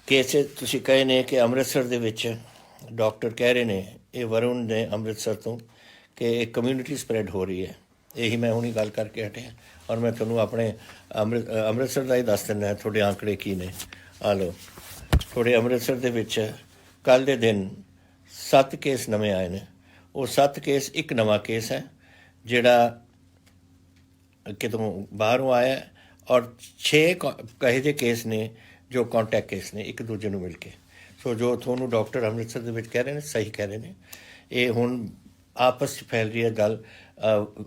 ਕੇਸ ਤੁਸੀਂ ਕਹੇ ਨੇ ਕਿ ਅੰਮ੍ਰਿਤਸਰ ਦੇ ਵਿੱਚ ਡਾਕਟਰ ਕਹਿ ਰਹੇ ਨੇ, ਇਹ ਵਰੁਣ ਨੇ ਅੰਮ੍ਰਿਤਸਰ ਤੋਂ, ਕਿ ਇਹ ਕਮਿਊਨਿਟੀ ਸਪਰੈਡ ਹੋ ਰਹੀ ਹੈ। ਇਹੀ ਮੈਂ ਹੁਣੀ ਗੱਲ ਕਰਕੇ ਹਟਿਆ। ਔਰ ਮੈਂ ਤੁਹਾਨੂੰ ਆਪਣੇ ਅੰਮ੍ਰਿਤਸਰ ਦਾ ਹੀ ਦੱਸ ਦਿੰਦਾ ਤੁਹਾਡੇ ਆંકੜੇ ਕੀ ਨੇ। ਆ ਲਓ, ਤੁਹਾਡੇ ਅੰਮ੍ਰਿਤਸਰ ਦੇ ਵਿੱਚ ਕੱਲ੍ਹ ਦੇ ਦਿਨ 7 ਕੇਸ ਨਵੇਂ ਆਏ ਨੇ। ਉਹ 7 ਕੇਸ ਇੱਕ ਨਵਾਂ ਕੇਸ ਹੈ ਜਿਹੜਾ ਕਿਤੋਂ ਬਾਹਰੋਂ ਆਇਆ, ਔਰ 6 ਕਹੇ ਜਿਹੇ ਕੇਸ ਨੇ ਜੋ ਕੰਟੈਕਟ ਕੇਸ ਨੇ ਇੱਕ ਦੂਜੇ ਨੂੰ ਮਿਲ ਕੇ। ਸੋ ਜੋ ਤੁਹਾਨੂੰ ਡਾਕਟਰ ਅੰਮ੍ਰਿਤਸਰ ਦੇ ਵਿੱਚ ਕਹਿ ਰਹੇ ਨੇ ਸਹੀ ਕਹਿ ਰਹੇ ਨੇ। ਇਹ ਹੁਣ ਆਪਸ 'ਚ ਫੈਲ ਰਹੀ ਹੈ ਗੱਲ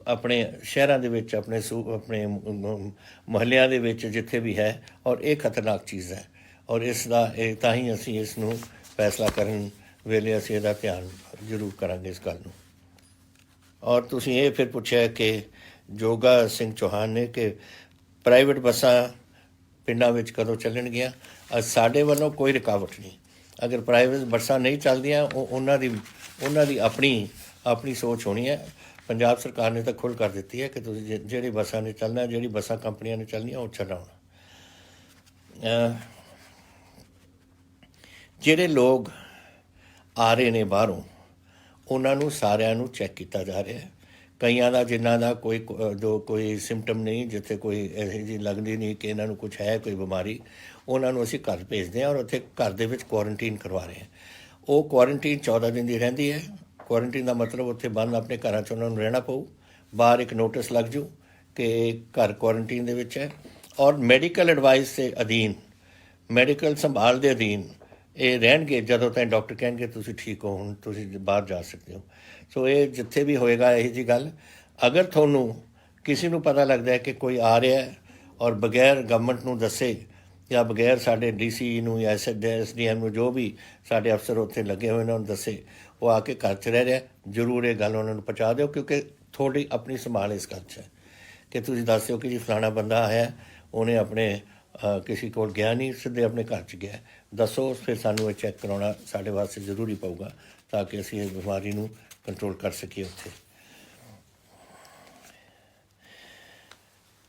ਆਪਣੇ ਸ਼ਹਿਰਾਂ ਦੇ ਵਿੱਚ, ਆਪਣੇ ਮੁਹੱਲਿਆਂ ਦੇ ਵਿੱਚ ਜਿੱਥੇ ਵੀ ਹੈ, ਔਰ ਇਹ ਖਤਰਨਾਕ ਚੀਜ਼ ਹੈ। ਔਰ ਇਸ ਦਾ ਇਹ ਤਾਂ ਹੀ ਅਸੀਂ ਇਸ ਨੂੰ ਫੈਸਲਾ ਕਰਨ ਵੇਲੇ ਅਸੀਂ ਇਹਦਾ ਧਿਆਨ ਜ਼ਰੂਰ ਕਰਾਂਗੇ ਇਸ ਗੱਲ ਨੂੰ। ਔਰ ਤੁਸੀਂ ਇਹ ਫਿਰ ਪੁੱਛਿਆ ਕਿ ਜੋਗਾ ਸਿੰਘ ਚੌਹਾਨ ਨੇ ਕਿ ਪ੍ਰਾਈਵੇਟ ਬੱਸਾਂ ਪਿੰਡਾਂ ਵਿੱਚ ਕਦੋਂ ਚੱਲਣਗੀਆਂ। ਸਾਡੇ ਵੱਲੋਂ ਕੋਈ ਰੁਕਾਵਟ ਨਹੀਂ। ਅਗਰ ਪ੍ਰਾਈਵੇਟ ਬੱਸਾਂ ਨਹੀਂ ਚੱਲਦੀਆਂ ਉਹਨਾਂ ਦੀ ਆਪਣੀ ਸੋਚ ਹੋਣੀ ਹੈ। ਪੰਜਾਬ ਸਰਕਾਰ ਨੇ ਤਾਂ ਖੁੱਲ੍ਹ ਕਰ ਦਿੱਤੀ ਹੈ ਕਿ ਤੁਸੀਂ ਜਿਹੜੀ ਬੱਸਾਂ ਨੇ ਚੱਲਣਾ, ਜਿਹੜੀ ਬੱਸਾਂ ਕੰਪਨੀਆਂ ਨੇ ਚੱਲਣੀਆਂ ਉਹ ਚਲਾਉਣ। ਜਿਹੜੇ ਲੋਕ ਆ ਰਹੇ ਨੇ ਬਾਹਰੋਂ ਉਹਨਾਂ ਨੂੰ ਸਾਰਿਆਂ ਨੂੰ ਚੈੱਕ ਕੀਤਾ ਜਾ ਰਿਹਾ ਹੈ। ਕਈਆਂ ਦਾ ਜਿਨ੍ਹਾਂ ਦਾ ਕੋਈ ਸਿੰਪਟਮ ਨਹੀਂ, ਜਿੱਥੇ ਕੋਈ ਇਹੋ ਜਿਹੀ ਲੱਗਦੀ ਨਹੀਂ ਕਿ ਇਹਨਾਂ ਨੂੰ ਕੁਛ ਹੈ ਕੋਈ ਬਿਮਾਰੀ, ਉਹਨਾਂ ਨੂੰ ਅਸੀਂ ਘਰ ਭੇਜਦੇ ਹਾਂ ਔਰ ਉੱਥੇ ਘਰ ਦੇ ਵਿੱਚ ਕੁਆਰੰਟੀਨ ਕਰਵਾ ਰਹੇ ਹਾਂ। ਉਹ ਕੁਆਰੰਟੀਨ 14 ਦਿਨ ਦੀ ਰਹਿੰਦੀ ਹੈ। ਕੁਆਰੰਟੀਨ ਦਾ ਮਤਲਬ ਉੱਥੇ ਬੰਦ ਆਪਣੇ ਘਰਾਂ 'ਚ ਉਹਨਾਂ ਨੂੰ ਰਹਿਣਾ ਪਊ। ਬਾਹਰ ਇੱਕ ਨੋਟਿਸ ਲੱਗ ਜੂ ਕਿ ਘਰ ਕੁਆਰੰਟੀਨ ਦੇ ਵਿੱਚ ਹੈ ਔਰ ਮੈਡੀਕਲ ਐਡਵਾਈਸ ਦੇ ਅਧੀਨ, ਮੈਡੀਕਲ ਸੰਭਾਲ ਦੇ ਅਧੀਨ ਇਹ ਰਹਿਣਗੇ ਜਦੋਂ ਤਾਈਂ ਡਾਕਟਰ ਕਹਿਣਗੇ ਤੁਸੀਂ ਠੀਕ ਹੋ, ਹੁਣ ਤੁਸੀਂ ਬਾਹਰ ਜਾ ਸਕਦੇ ਹੋ। ਸੋ ਇਹ ਜਿੱਥੇ ਵੀ ਹੋਏਗਾ ਇਹੋ ਜਿਹੀ ਗੱਲ, ਅਗਰ ਤੁਹਾਨੂੰ ਕਿਸੇ ਨੂੰ ਪਤਾ ਲੱਗਦਾ ਹੈ ਕਿ ਕੋਈ ਆ ਰਿਹਾ ਔਰ ਬਗੈਰ ਗਵਰਨਮੈਂਟ ਨੂੰ ਦੱਸੇ ਜਾਂ ਬਗੈਰ ਸਾਡੇ DC ਨੂੰ ਜਾਂ SDM ਨੂੰ, ਜੋ ਵੀ ਸਾਡੇ ਅਫਸਰ ਉੱਥੇ ਲੱਗੇ ਹੋਏ ਨੇ ਉਹਨੂੰ ਦੱਸੇ, ਉਹ ਆ ਕੇ ਘਰ 'ਚ ਰਹਿ ਰਿਹਾ, ਜ਼ਰੂਰ ਇਹ ਗੱਲ ਉਹਨਾਂ ਨੂੰ ਪਹੁੰਚਾ ਦਿਓ। ਕਿਉਂਕਿ ਤੁਹਾਡੀ ਆਪਣੀ ਸੰਭਾਲ ਇਸ ਗੱਲ 'ਚ ਹੈ ਕਿ ਤੁਸੀਂ ਦੱਸ ਦਿਓ ਕਿ ਜੀ ਫਲਾਣਾ ਬੰਦਾ ਆਇਆ, ਉਹਨੇ ਆਪਣੇ ਕਿਸੇ ਕੋਲ ਗਿਆ ਨਹੀਂ, ਸਿੱਧੇ ਆਪਣੇ ਘਰ 'ਚ ਗਿਆ, ਦੱਸੋ। ਫਿਰ ਸਾਨੂੰ ਇਹ ਚੈੱਕ ਕਰਾਉਣਾ ਸਾਡੇ ਵਾਸਤੇ ਜ਼ਰੂਰੀ ਪਊਗਾ ਤਾਂ ਕਿ ਅਸੀਂ ਇਸ ਬਿਮਾਰੀ ਨੂੰ ਕੰਟਰੋਲ ਕਰ ਸਕੀਏ ਉੱਥੇ।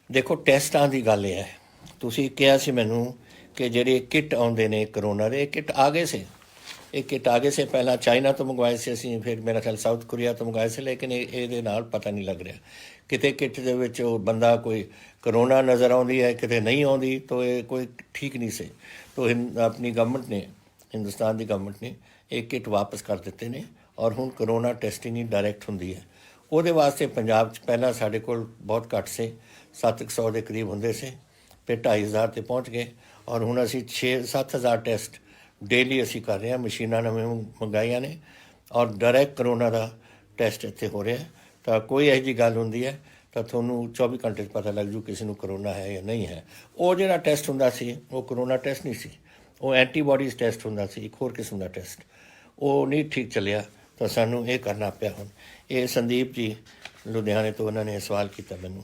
ਦੇਖੋ ਟੈਸਟਾਂ ਦੀ ਗੱਲ ਇਹ ਹੈ, ਤੁਸੀਂ ਕਿਹਾ ਸੀ ਮੈਨੂੰ ਕਿ ਜਿਹੜੇ ਕਿੱਟ ਆਉਂਦੇ ਨੇ ਕਰੋਨਾ ਦੇ, ਇਹ ਕਿੱਟ ਆ ਗਏ ਸੀ ਪਹਿਲਾਂ ਚਾਈਨਾ ਤੋਂ ਮੰਗਵਾਏ ਸੀ ਅਸੀਂ, ਫਿਰ ਮੇਰਾ ਖਿਆਲ ਸਾਊਥ ਕੋਰੀਆ ਤੋਂ ਮੰਗਵਾਏ ਸੀ। ਲੇਕਿਨ ਇਹਦੇ ਨਾਲ ਪਤਾ ਨਹੀਂ ਲੱਗ ਰਿਹਾ, ਕਿਤੇ ਕਿੱਟ ਦੇ ਵਿੱਚ ਉਹ ਬੰਦਾ ਕੋਈ ਕਰੋਨਾ ਨਜ਼ਰ ਆਉਂਦੀ ਹੈ, ਕਿਤੇ ਨਹੀਂ ਆਉਂਦੀ, ਤਾਂ ਇਹ ਕੋਈ ਠੀਕ ਨਹੀਂ ਸੀ। ਤਾਂ ਆਪਣੀ ਗਵਰਨਮੈਂਟ ਨੇ, ਹਿੰਦੁਸਤਾਨ ਦੀ ਗਵਰਨਮੈਂਟ ਨੇ ਇਹ ਕਿੱਟ ਵਾਪਸ ਕਰ ਦਿੱਤੇ ਨੇ ਔਰ ਹੁਣ ਕਰੋਨਾ ਟੈਸਟਿੰਗ ਹੀ ਡਾਇਰੈਕਟ ਹੁੰਦੀ ਹੈ। ਉਹਦੇ ਵਾਸਤੇ ਪੰਜਾਬ 'ਚ ਪਹਿਲਾਂ ਸਾਡੇ ਕੋਲ ਬਹੁਤ ਘੱਟ ਸੀ, 700 ਦੇ ਕਰੀਬ ਹੁੰਦੇ ਸੀ, ਫਿਰ 2500 ਤੇ ਪਹੁੰਚ ਗਏ ਔਰ ਹੁਣ ਅਸੀਂ 6-7 ਟੈਸਟ ਡੇਲੀ ਅਸੀਂ ਕਰ ਰਹੇ ਹਾਂ। ਮਸ਼ੀਨਾਂ ਨਵੇਂ ਮੰਗਾਈਆਂ ਨੇ ਔਰ ਡਾਇਰੈਕਟ ਕਰੋਨਾ ਦਾ ਟੈਸਟ ਇੱਥੇ ਹੋ ਰਿਹਾ। ਤਾਂ ਕੋਈ ਇਹੋ ਜਿਹੀ ਗੱਲ ਹੁੰਦੀ ਹੈ ਤਾਂ ਤੁਹਾਨੂੰ 24 ਘੰਟੇ 'ਚ ਪਤਾ ਲੱਗ ਜੂ ਕਿਸੇ ਨੂੰ ਕਰੋਨਾ ਹੈ ਜਾਂ ਨਹੀਂ ਹੈ। ਉਹ ਜਿਹੜਾ ਟੈਸਟ ਹੁੰਦਾ ਸੀ ਉਹ ਕਰੋਨਾ ਟੈਸਟ ਨਹੀਂ ਸੀ, ਉਹ ਐਂਟੀਬਾਡੀਜ਼ ਟੈਸਟ ਹੁੰਦਾ ਸੀ, ਇੱਕ ਹੋਰ ਕਿਸਮ ਦਾ ਟੈਸਟ। ਉਹ ਨਹੀਂ ਠੀਕ ਚੱਲਿਆ ਤਾਂ ਸਾਨੂੰ ਇਹ ਕਰਨਾ ਪਿਆ। ਹੁਣ ਇਹ ਸੰਦੀਪ ਜੀ ਲੁਧਿਆਣੇ ਤੋਂ ਉਹਨਾਂ ਨੇ ਸਵਾਲ ਕੀਤਾ ਮੈਨੂੰ,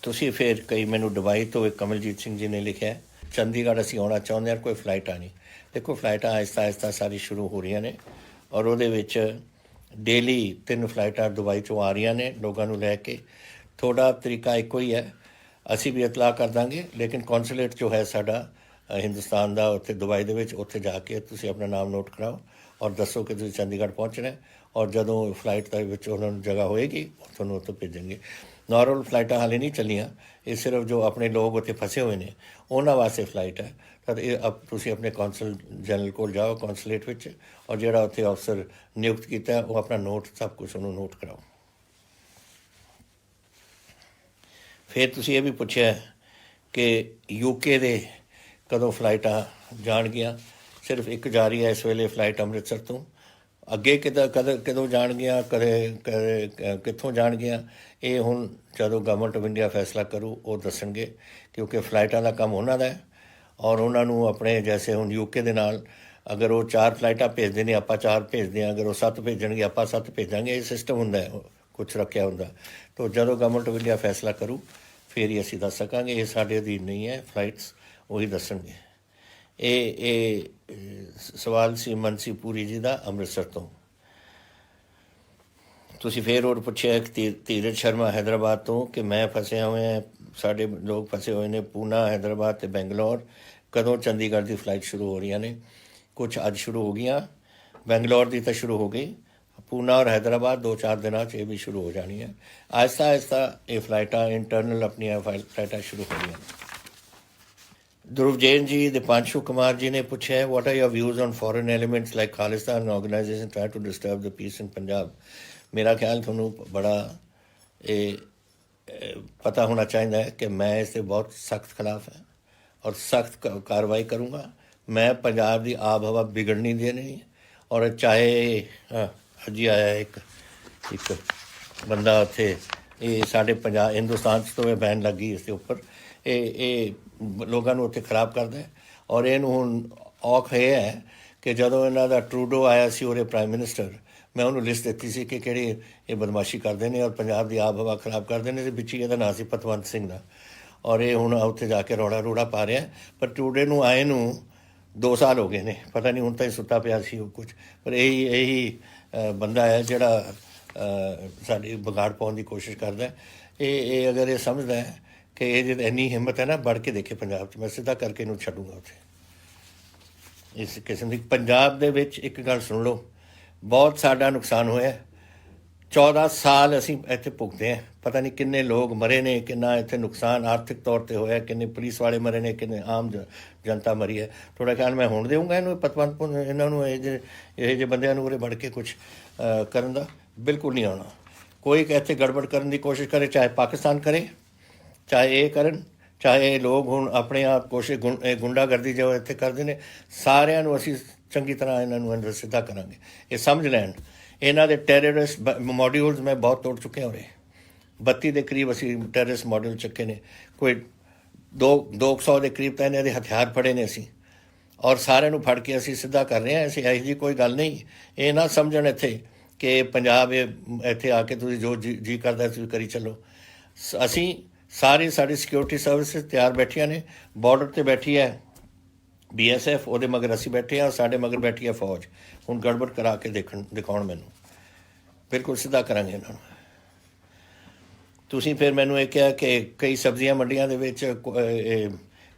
ਤੁਸੀਂ ਫਿਰ ਕਈ ਮੈਨੂੰ ਦੁਬਈ ਤੋਂ ਇੱਕ ਕਮਲਜੀਤ ਸਿੰਘ ਜੀ ਨੇ ਲਿਖਿਆ ਚੰਡੀਗੜ੍ਹ ਅਸੀਂ ਆਉਣਾ ਚਾਹੁੰਦੇ ਹਾਂ, ਕੋਈ ਫਲਾਈਟਾਂ ਨਹੀਂ। ਦੇਖੋ ਫਲਾਈਟਾਂ ਆਹਿਸਤਾ ਸਾਰੀ ਸ਼ੁਰੂ ਹੋ ਰਹੀਆਂ ਨੇ ਔਰ ਉਹਦੇ ਵਿੱਚ ਡੇਲੀ 3 ਫਲਾਈਟਾਂ ਦੁਬਈ 'ਚੋਂ ਆ ਰਹੀਆਂ ਨੇ ਲੋਕਾਂ ਨੂੰ ਲੈ ਕੇ। ਤੁਹਾਡਾ ਤਰੀਕਾ ਇੱਕੋ ਹੀ ਹੈ, ਅਸੀਂ ਵੀ ਇਤਲਾਹ ਕਰ ਦਾਂਗੇ, ਲੇਕਿਨ ਕੌਂਸੂਲੇਟ ਜੋ ਹੈ ਸਾਡਾ ਹਿੰਦੁਸਤਾਨ ਦਾ ਉੱਥੇ ਦੁਬਈ ਦੇ ਵਿੱਚ, ਉੱਥੇ ਜਾ ਕੇ ਤੁਸੀਂ ਆਪਣਾ ਨਾਮ ਨੋਟ ਕਰਾਓ ਔਰ ਦੱਸੋ ਕਿ ਤੁਸੀਂ ਚੰਡੀਗੜ੍ਹ ਪਹੁੰਚਣਾ ਔਰ ਜਦੋਂ ਫਲਾਈਟ ਦੇ ਵਿੱਚ ਉਹਨਾਂ ਨੂੰ ਜਗ੍ਹਾ ਹੋਏਗੀ ਤੁਹਾਨੂੰ ਉੱਥੇ ਭੇਜਣਗੇ। ਨਾਰਮਲ ਫਲਾਈਟਾਂ ਹਾਲੇ ਨਹੀਂ ਚੱਲੀਆਂ, ਇਹ ਸਿਰਫ ਜੋ ਆਪਣੇ ਲੋਕ ਉੱਥੇ ਫਸੇ ਹੋਏ ਨੇ ਉਹਨਾਂ ਵਾਸਤੇ ਫਲਾਈਟ ਹੈ। ਤਾਂ ਇਹ ਤੁਸੀਂ ਆਪਣੇ ਕੌਂਸਲ ਜਨਰਲ ਕੋਲ ਜਾਓ ਕੌਂਸੂਲੇਟ ਵਿੱਚ ਔਰ ਜਿਹੜਾ ਉੱਥੇ ਅਫਸਰ ਨਿਯੁਕਤ ਕੀਤਾ ਉਹ ਆਪਣਾ ਨੋਟ ਸਭ ਕੁਛ ਉਹਨੂੰ ਨੋਟ ਕਰਾਓ। ਫਿਰ ਤੁਸੀਂ ਇਹ ਵੀ ਪੁੱਛਿਆ ਕਿ UK ਦੇ ਕਦੋਂ ਫਲਾਈਟਾਂ ਜਾਣਗੀਆਂ। ਸਿਰਫ ਇੱਕ ਜਾ ਰਹੀ ਹੈ ਇਸ ਵੇਲੇ ਫਲਾਈਟ ਅੰਮ੍ਰਿਤਸਰ ਤੋਂ, ਅੱਗੇ ਕਦੋਂ ਜਾਣਗੀਆਂ, ਕਿੱਥੋਂ ਜਾਣਗੀਆਂ, ਇਹ ਹੁਣ ਜਦੋਂ ਗਵਰਨਮੈਂਟ ਆਫ ਇੰਡੀਆ ਫੈਸਲਾ ਕਰੂ ਉਹ ਦੱਸਣਗੇ। ਕਿਉਂਕਿ ਫਲਾਈਟਾਂ ਦਾ ਕੰਮ ਉਹਨਾਂ ਦਾ ਹੈ ਔਰ ਉਹਨਾਂ ਨੂੰ ਆਪਣੇ ਜੈਸੇ ਹੁਣ UK ਦੇ ਨਾਲ ਅਗਰ ਉਹ 4 ਫਲਾਈਟਾਂ ਭੇਜਦੇ ਨੇ ਆਪਾਂ 4 ਭੇਜਦੇ ਹਾਂ, ਅਗਰ ਉਹ 7 ਭੇਜਣਗੇ ਆਪਾਂ 7 ਭੇਜਾਂਗੇ। ਇਹ ਸਿਸਟਮ ਹੁੰਦਾ ਹੈ, ਕੁਛ ਰੱਖਿਆ ਹੁੰਦਾ। ਤਾਂ ਜਦੋਂ ਗਵਰਨਮੈਂਟ ਆਫ ਇੰਡੀਆ ਫੈਸਲਾ ਕਰੂ ਫਿਰ ਹੀ ਅਸੀਂ ਦੱਸ ਸਕਾਂਗੇ। ਇਹ ਸਾਡੇ ਅਧੀਨ ਨਹੀਂ ਹੈ, ਫਲਾਈਟਸ ਉਹੀ ਦੱਸਣਗੇ। ਇਹ ਸਵਾਲ ਸੀ ਮਨਸੀ ਪੂਰੀ ਜੀ ਦਾ ਅੰਮ੍ਰਿਤਸਰ ਤੋਂ। ਤੁਸੀਂ ਫਿਰ ਹੋਰ ਪੁੱਛਿਆ ਧੀਰਜ ਸ਼ਰਮਾ ਹੈਦਰਾਬਾਦ ਤੋਂ ਕਿ ਮੈਂ ਫਸਿਆ ਹੋਇਆ, ਸਾਡੇ ਲੋਕ ਫਸੇ ਹੋਏ ਨੇ ਪੂਨਾ, ਹੈਦਰਾਬਾਦ ਅਤੇ ਬੈਂਗਲੌਰ, ਕਦੋਂ ਚੰਡੀਗੜ੍ਹ ਦੀ ਫਲਾਈਟ ਸ਼ੁਰੂ ਹੋ ਰਹੀਆਂ ਨੇ। ਕੁਛ ਅੱਜ ਸ਼ੁਰੂ ਹੋ ਗਈਆਂ, ਬੈਂਗਲੌਰ ਦੀ ਤਾਂ ਸ਼ੁਰੂ ਹੋ ਗਈ, ਪੂਨਾ ਔਰ ਹੈਦਰਾਬਾਦ 2-4 ਦਿਨਾਂ 'ਚ ਇਹ ਵੀ ਸ਼ੁਰੂ ਹੋ ਜਾਣੀਆਂ। ਆਹਿਸਤਾ ਇਹ ਫਲਾਈਟਾਂ ਇੰਟਰਨਲ ਆਪਣੀਆਂ ਫਲਾਈਟਾਂ ਸ਼ੁਰੂ ਹੋ ਰਹੀਆਂ। ਧਰੁਵ ਜੈਨ ਜੀ, ਦੀਪਾਂਸ਼ੂ ਕੁਮਾਰ ਜੀ ਨੇ ਪੁੱਛਿਆ what are your views on foreign elements like Khalistan organisation try to disturb the peace in Punjab. ਮੇਰਾ ਖਿਆਲ ਤੁਹਾਨੂੰ ਬੜਾ ਇਹ पता होना चाहिए है कि मैं इससे बहुत सख्त खिलाफ है और सख्त कार्रवाई करूँगा। मैं पंजाब की आब हवा बिगड़ नहीं देनी। और चाहे अज ही आया एक बंदा उत्थे ये साढ़े पंजाब हिंदुस्तान तो बैन लग गई इसके उपर, ये लोगों को उत्थे खराब करता है। और इनू हुण औख ये है कि जदों इन्हों का ट्रूडो आया सी उरे प्राइम मिनिस्टर, मैं उन्होंने लिस्ट दी सी कि किहड़ी ये बदमाशी करते हैं और पंजाब की आब हवा खराब करते हैं। बिच ही नाम से पतवंत सिंह का, और ये हुण उत्थे जाके रौड़ा रूड़ा पा रहा है। पर ट्रूडे नूं आए नूं 2 साल हो गए ने, पता नहीं हुण तां सुत्ता पिया सी कुछ। पर यही बंदा है जिहड़ा साडी बिगाड़ पाउण की कोशिश करता है। ये अगर ये समझदा है कि ये इन्नी हिम्मत है ना, बढ़ के देखे पंजाब मैं सीधा करके इनू छड्डूंगा उत्थे। इस किस्म की पंजाब दे विच एक गल सुन लो, बहुत साडा नुकसान होया। 14 साल असीं इत्थे भुगते हैं, पता नहीं किन्ने लोग मरे ने, किन्ना इत्थे नुकसान आर्थिक तौर पर होया, किन्ने पुलिस वाले मरे ने, किन्ने आम जनता मरी है। थोड़ा ख्याल मैं हुण देऊँगा इन्हूं पतवंत इन्हों ये बंदियां नूं उरे बढ़ के कुछ करन दा बिल्कुल नहीं आना। कोई इत्थे गड़बड़ करने की कोशिश करे, चाहे पाकिस्तान करे, चाहे ये करन, चाहे ये लोग हुण अपने आप कोशिश गुंडागर्दी जो इत्थे करदे ने, सारिਆਂ ਨੂੰ ਅਸੀਂ चंगी तरह इन्हों अंदर सीधा करांगे। ये समझ लैन इन्हों के टैररिस्ट मॉड्यूल्स मैं बहुत तोड़ चुके हो रहे, 32 के करीब असी टैररिस्ट मॉड्यूल चुके ने, कोई 200 के करीब तो इन्हों के हथियार फड़े ने असी, और सारे फड़ के असी सीधा कर रहे हैं। ऐसी यही जी कोई गल नहीं। ये ना समझण इत्थे कि पंजाब इत्थे आके तुसीं जो जी करदा तुसीं करी चलो। असी सारी साड़ी सिक्योरिटी सर्विसेज तैयार बैठियां ने, बॉर्डर पर बैठी है BSF, वो मगर असी बैठे हैं, साढ़े मगर बैठी है फौज। हुण गड़बड़ करा के दिखाउण मैनूं, बिल्कुल सीधा करांगे इन्हां नूं। तुसीं फिर मैनूं ये कहा कि कई सब्जियां मंडियां दे विच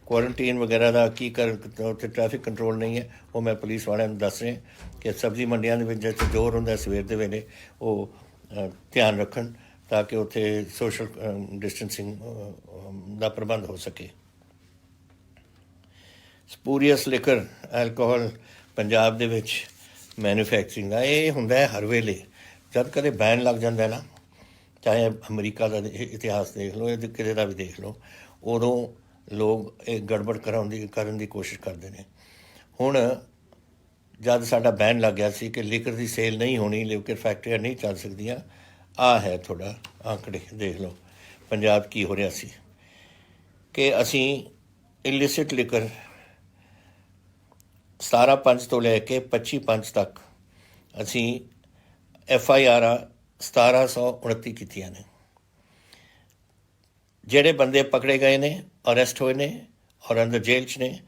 क्वारंटीन वगैरह का की कर उत्थे ट्रैफिक कंट्रोल नहीं है। वो मैं पुलिस वालियां नूं दस रहे कि सब्जी मंडियां दे विच जिथे जोर हुंदा सवेर दे वेले वो ध्यान रखन ताकि उत्थे सोशल डिस्टेंसिंग का प्रबंध हो सके। स्पूरीअस लिकर एल्कोहल पंजाब दे विच मैन्युफैक्चरिंग का ये हुंदा है हर वेले। जब कदे बैन लग जाता है ना, चाहे अमरीका का इतिहास देख लो या किसी का भी देख लो, उदों लोग एक गड़बड़ करन दी कोशिश करते हैं। हुण जब साडा बैन लग गया सी कि लिकर की सेल नहीं होनी, लिकर फैक्ट्रियां नहीं चल सकदियां, आ है थोड़ा आंकड़े देख लो पंजाब की हो रहा सी कि असी इलिसिट लिकर 17/5 तो लैके 25/5 तक असी FIR 1729 कीतियां ने। ਜਿਹੜੇ बंदे पकड़े गए ने, अरेस्ट होए ने और अंदर जेल च ने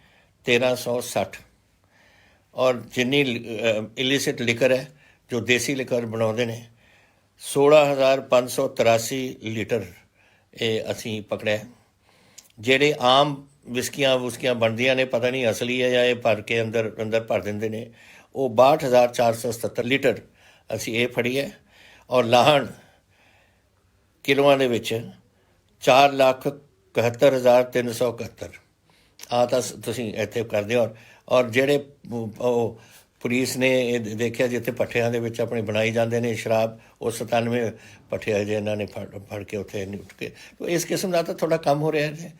1360। और जिन्नी इलिसिट लिकर है जो देसी लिकर बनाते ने 16,583 लीटर ये असी पकड़े। ਜਿਹੜੇ आम विस्कियां बनदियां ने, पता नहीं असली है या ये भर के अंदर भर देंगे ने, वो 62,477 लीटर असी ये फड़ी है। और लाहन किलोआं दे विच 4,71,371 आ तां तुसीं इत्थे करदे हो। और जिहड़े पुलिस ने देखिया जिथे भट्ठियां दे विच अपनी बनाई जाते हैं शराब, वो 97 भट्ठे जे इन्होंने फड़ के उत्थे उठ के। तो इस किस्म का तो थोड़ा कम हो रहा है।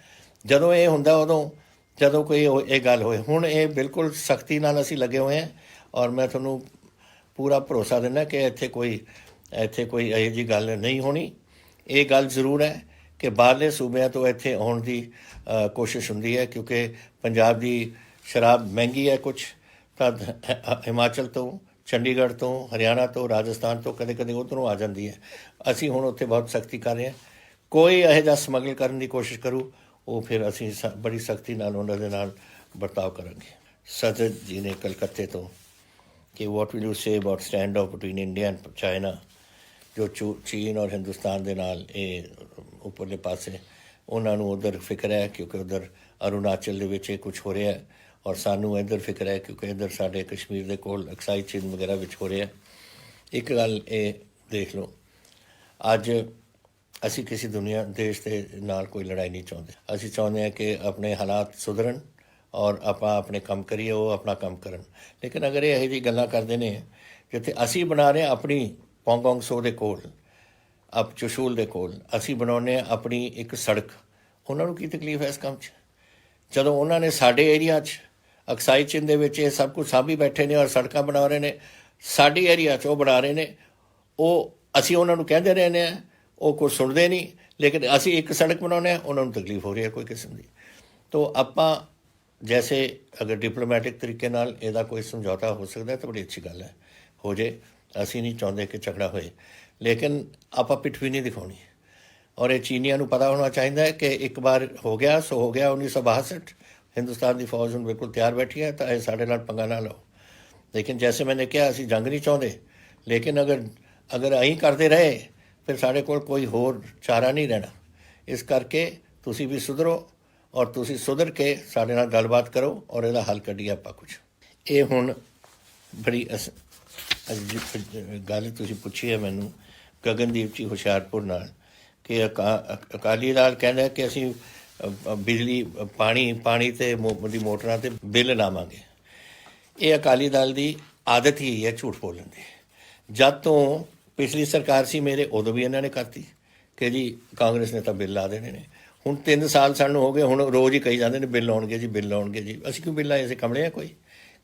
जदों ये हुंदा उदों जदों कोई ये गल होए, हुण ये बिल्कुल सख्ती नाल असीं लगे हुए हैं। और मैं तुहानूं पूरा भरोसा दिंदा कि इत्थे कोई इहो जी गल नहीं होनी। ये गल जरूर है कि बाहरले सूबे तो इत्थे आउण दी कोशिश हुंदी है, क्योंकि पंजाब की शराब महंगी है कुछ, तो हिमाचल तो, चंडीगढ़ तो, हरियाणा तो, राजस्थान तो कदे कदे उधरों आ जाती है। असी हुण उत्थे बहुत सख्ती कर रहे हैं। कोई इहो जिहा समगल करने की कोशिश करूँ वो फिर असी बड़ी सख्ती नाल उन्हां दे नाल बर्ताव करांगे। सदर जी ने कलकत्ते तो कि what will you say about stand of between India and China, जो चीन और हिंदुस्तान के नाल उपरले पासे उन्होंने उधर फिक्र है, क्योंकि उधर अरुणाचल दे विच कुछ हो रहा है, और सानू इधर फिक्र है क्योंकि इधर साढ़े कश्मीर के कोल अक्साई चीन वगैरह विच हो रहा है। एक गल ये देख लो, अज असी किसी दुनिया देश के नाल कोई लड़ाई नहीं चाहते। असी चाहते हैं कि अपने हालात सुधरन और आपां अपने काम करिए, वो अपना काम करन। लेकिन अगर ये जी गल्लां करते हैं जिथे असी बना रहे अपनी पोंगोंग सो दे कोल, ਅਪ ਚਸ਼ੂਲ ਦੇ ਕੋਲ ਅਸੀਂ ਬਣਾਉਂਦੇ ਹਾਂ ਆਪਣੀ ਇੱਕ ਸੜਕ। ਉਹਨਾਂ ਨੂੰ ਕੀ ਤਕਲੀਫ ਹੈ ਇਸ ਕੰਮ 'ਚ? ਜਦੋਂ ਉਹਨਾਂ ਨੇ ਸਾਡੇ ਏਰੀਆ 'ਚ ਅਕਸਾਈ ਚਿੰਨ ਦੇ ਵਿੱਚ ਇਹ ਸਭ ਕੁਝ ਸਾਂਭੀ ਬੈਠੇ ਨੇ ਔਰ ਸੜਕਾਂ ਬਣਾ ਰਹੇ ਨੇ, ਸਾਡੀ ਏਰੀਆ 'ਚ ਉਹ ਬਣਾ ਰਹੇ ਨੇ। ਉਹ ਅਸੀਂ ਉਹਨਾਂ ਨੂੰ ਕਹਿੰਦੇ ਰਹਿੰਦੇ ਹਾਂ, ਉਹ ਕੁਝ ਸੁਣਦੇ ਨਹੀਂ। ਲੇਕਿਨ ਅਸੀਂ ਇੱਕ ਸੜਕ ਬਣਾਉਂਦੇ ਹਾਂ, ਉਹਨਾਂ ਨੂੰ ਤਕਲੀਫ ਹੋ ਰਹੀ ਹੈ ਕੋਈ ਕਿਸਮ ਦੀ। ਤੋ ਆਪਾਂ जैसे अगर डिप्लोमैटिक तरीके नाल ਇਹਦਾ ਕੋਈ समझौता हो सकता है तो बड़ी अच्छी गल है, हो जाए। ਅਸੀਂ नहीं चाहते कि झगड़ा होए, लेकिन ਆਪਾਂ पिठ भी नहीं दिखानी। और ये चीनिया ਨੂੰ पता होना चाहिए कि एक बार हो गया सो हो गया। 1962 हिंदुस्तान की फौज ਹੁਣ बिल्कुल तैयार बैठी है, तो ये साढ़े नाल पंगा ना लो। लेकिन जैसे मैंने कहा ਅਸੀਂ जंग नहीं चाहते, लेकिन अगर ਅਸੀਂ करते रहे फिर साढ़े कोल कोई होर चारा नहीं रहना। इस करके तुसी भी सुधरो और ਤੁਸੀਂ ਸੁਧਰ ਕੇ ਸਾਡੇ ਨਾਲ ਗੱਲਬਾਤ ਕਰੋ ਔਰ ਇਹਦਾ ਹੱਲ ਕੱਢੀਏ ਆਪਾਂ ਕੁਝ। ਇਹ ਹੁਣ ਬੜੀ ਗੱਲ ਤੁਸੀਂ ਪੁੱਛੀ ਹੈ ਮੈਨੂੰ ਗਗਨਦੀਪ ਜੀ ਹੁਸ਼ਿਆਰਪੁਰ ਨਾਲ ਕਿ ਅਕਾਲੀ ਦਲ ਕਹਿੰਦਾ ਕਿ ਅਸੀਂ ਬਿਜਲੀ ਪਾਣੀ ਤੇ ਦੀ ਮੋਟਰਾਂ 'ਤੇ ਬਿੱਲ ਲਾਵਾਂਗੇ। ਇਹ ਅਕਾਲੀ ਦਲ ਦੀ ਆਦਤ ਹੀ ਹੈ ਝੂਠ ਬੋਲਣ ਦੀ। ਜਦ ਤੋਂ ਪਿਛਲੀ ਸਰਕਾਰ ਸੀ ਮੇਰੇ, ਉਦੋਂ ਵੀ ਇਹਨਾਂ ਨੇ ਕਰਤੀ ਕਿ ਜੀ ਕਾਂਗਰਸ ਨੇ ਤਾਂ ਬਿੱਲ ਲਾ ਦੇਣੇ ਨੇ। ਹੁਣ 3 ਸਾਲ ਸਾਨੂੰ ਹੋ ਗਏ, ਹੁਣ ਰੋਜ਼ ਹੀ ਕਹੀ ਜਾਂਦੇ ਨੇ ਬਿੱਲ ਆਉਣਗੇ ਜੀ, ਬਿੱਲ ਆਉਣਗੇ ਜੀ। ਅਸੀਂ ਕਿਉਂ ਬਿੱਲ ਆਏ? ਅਸੀਂ ਕਮਲੇ ਆ ਕੋਈ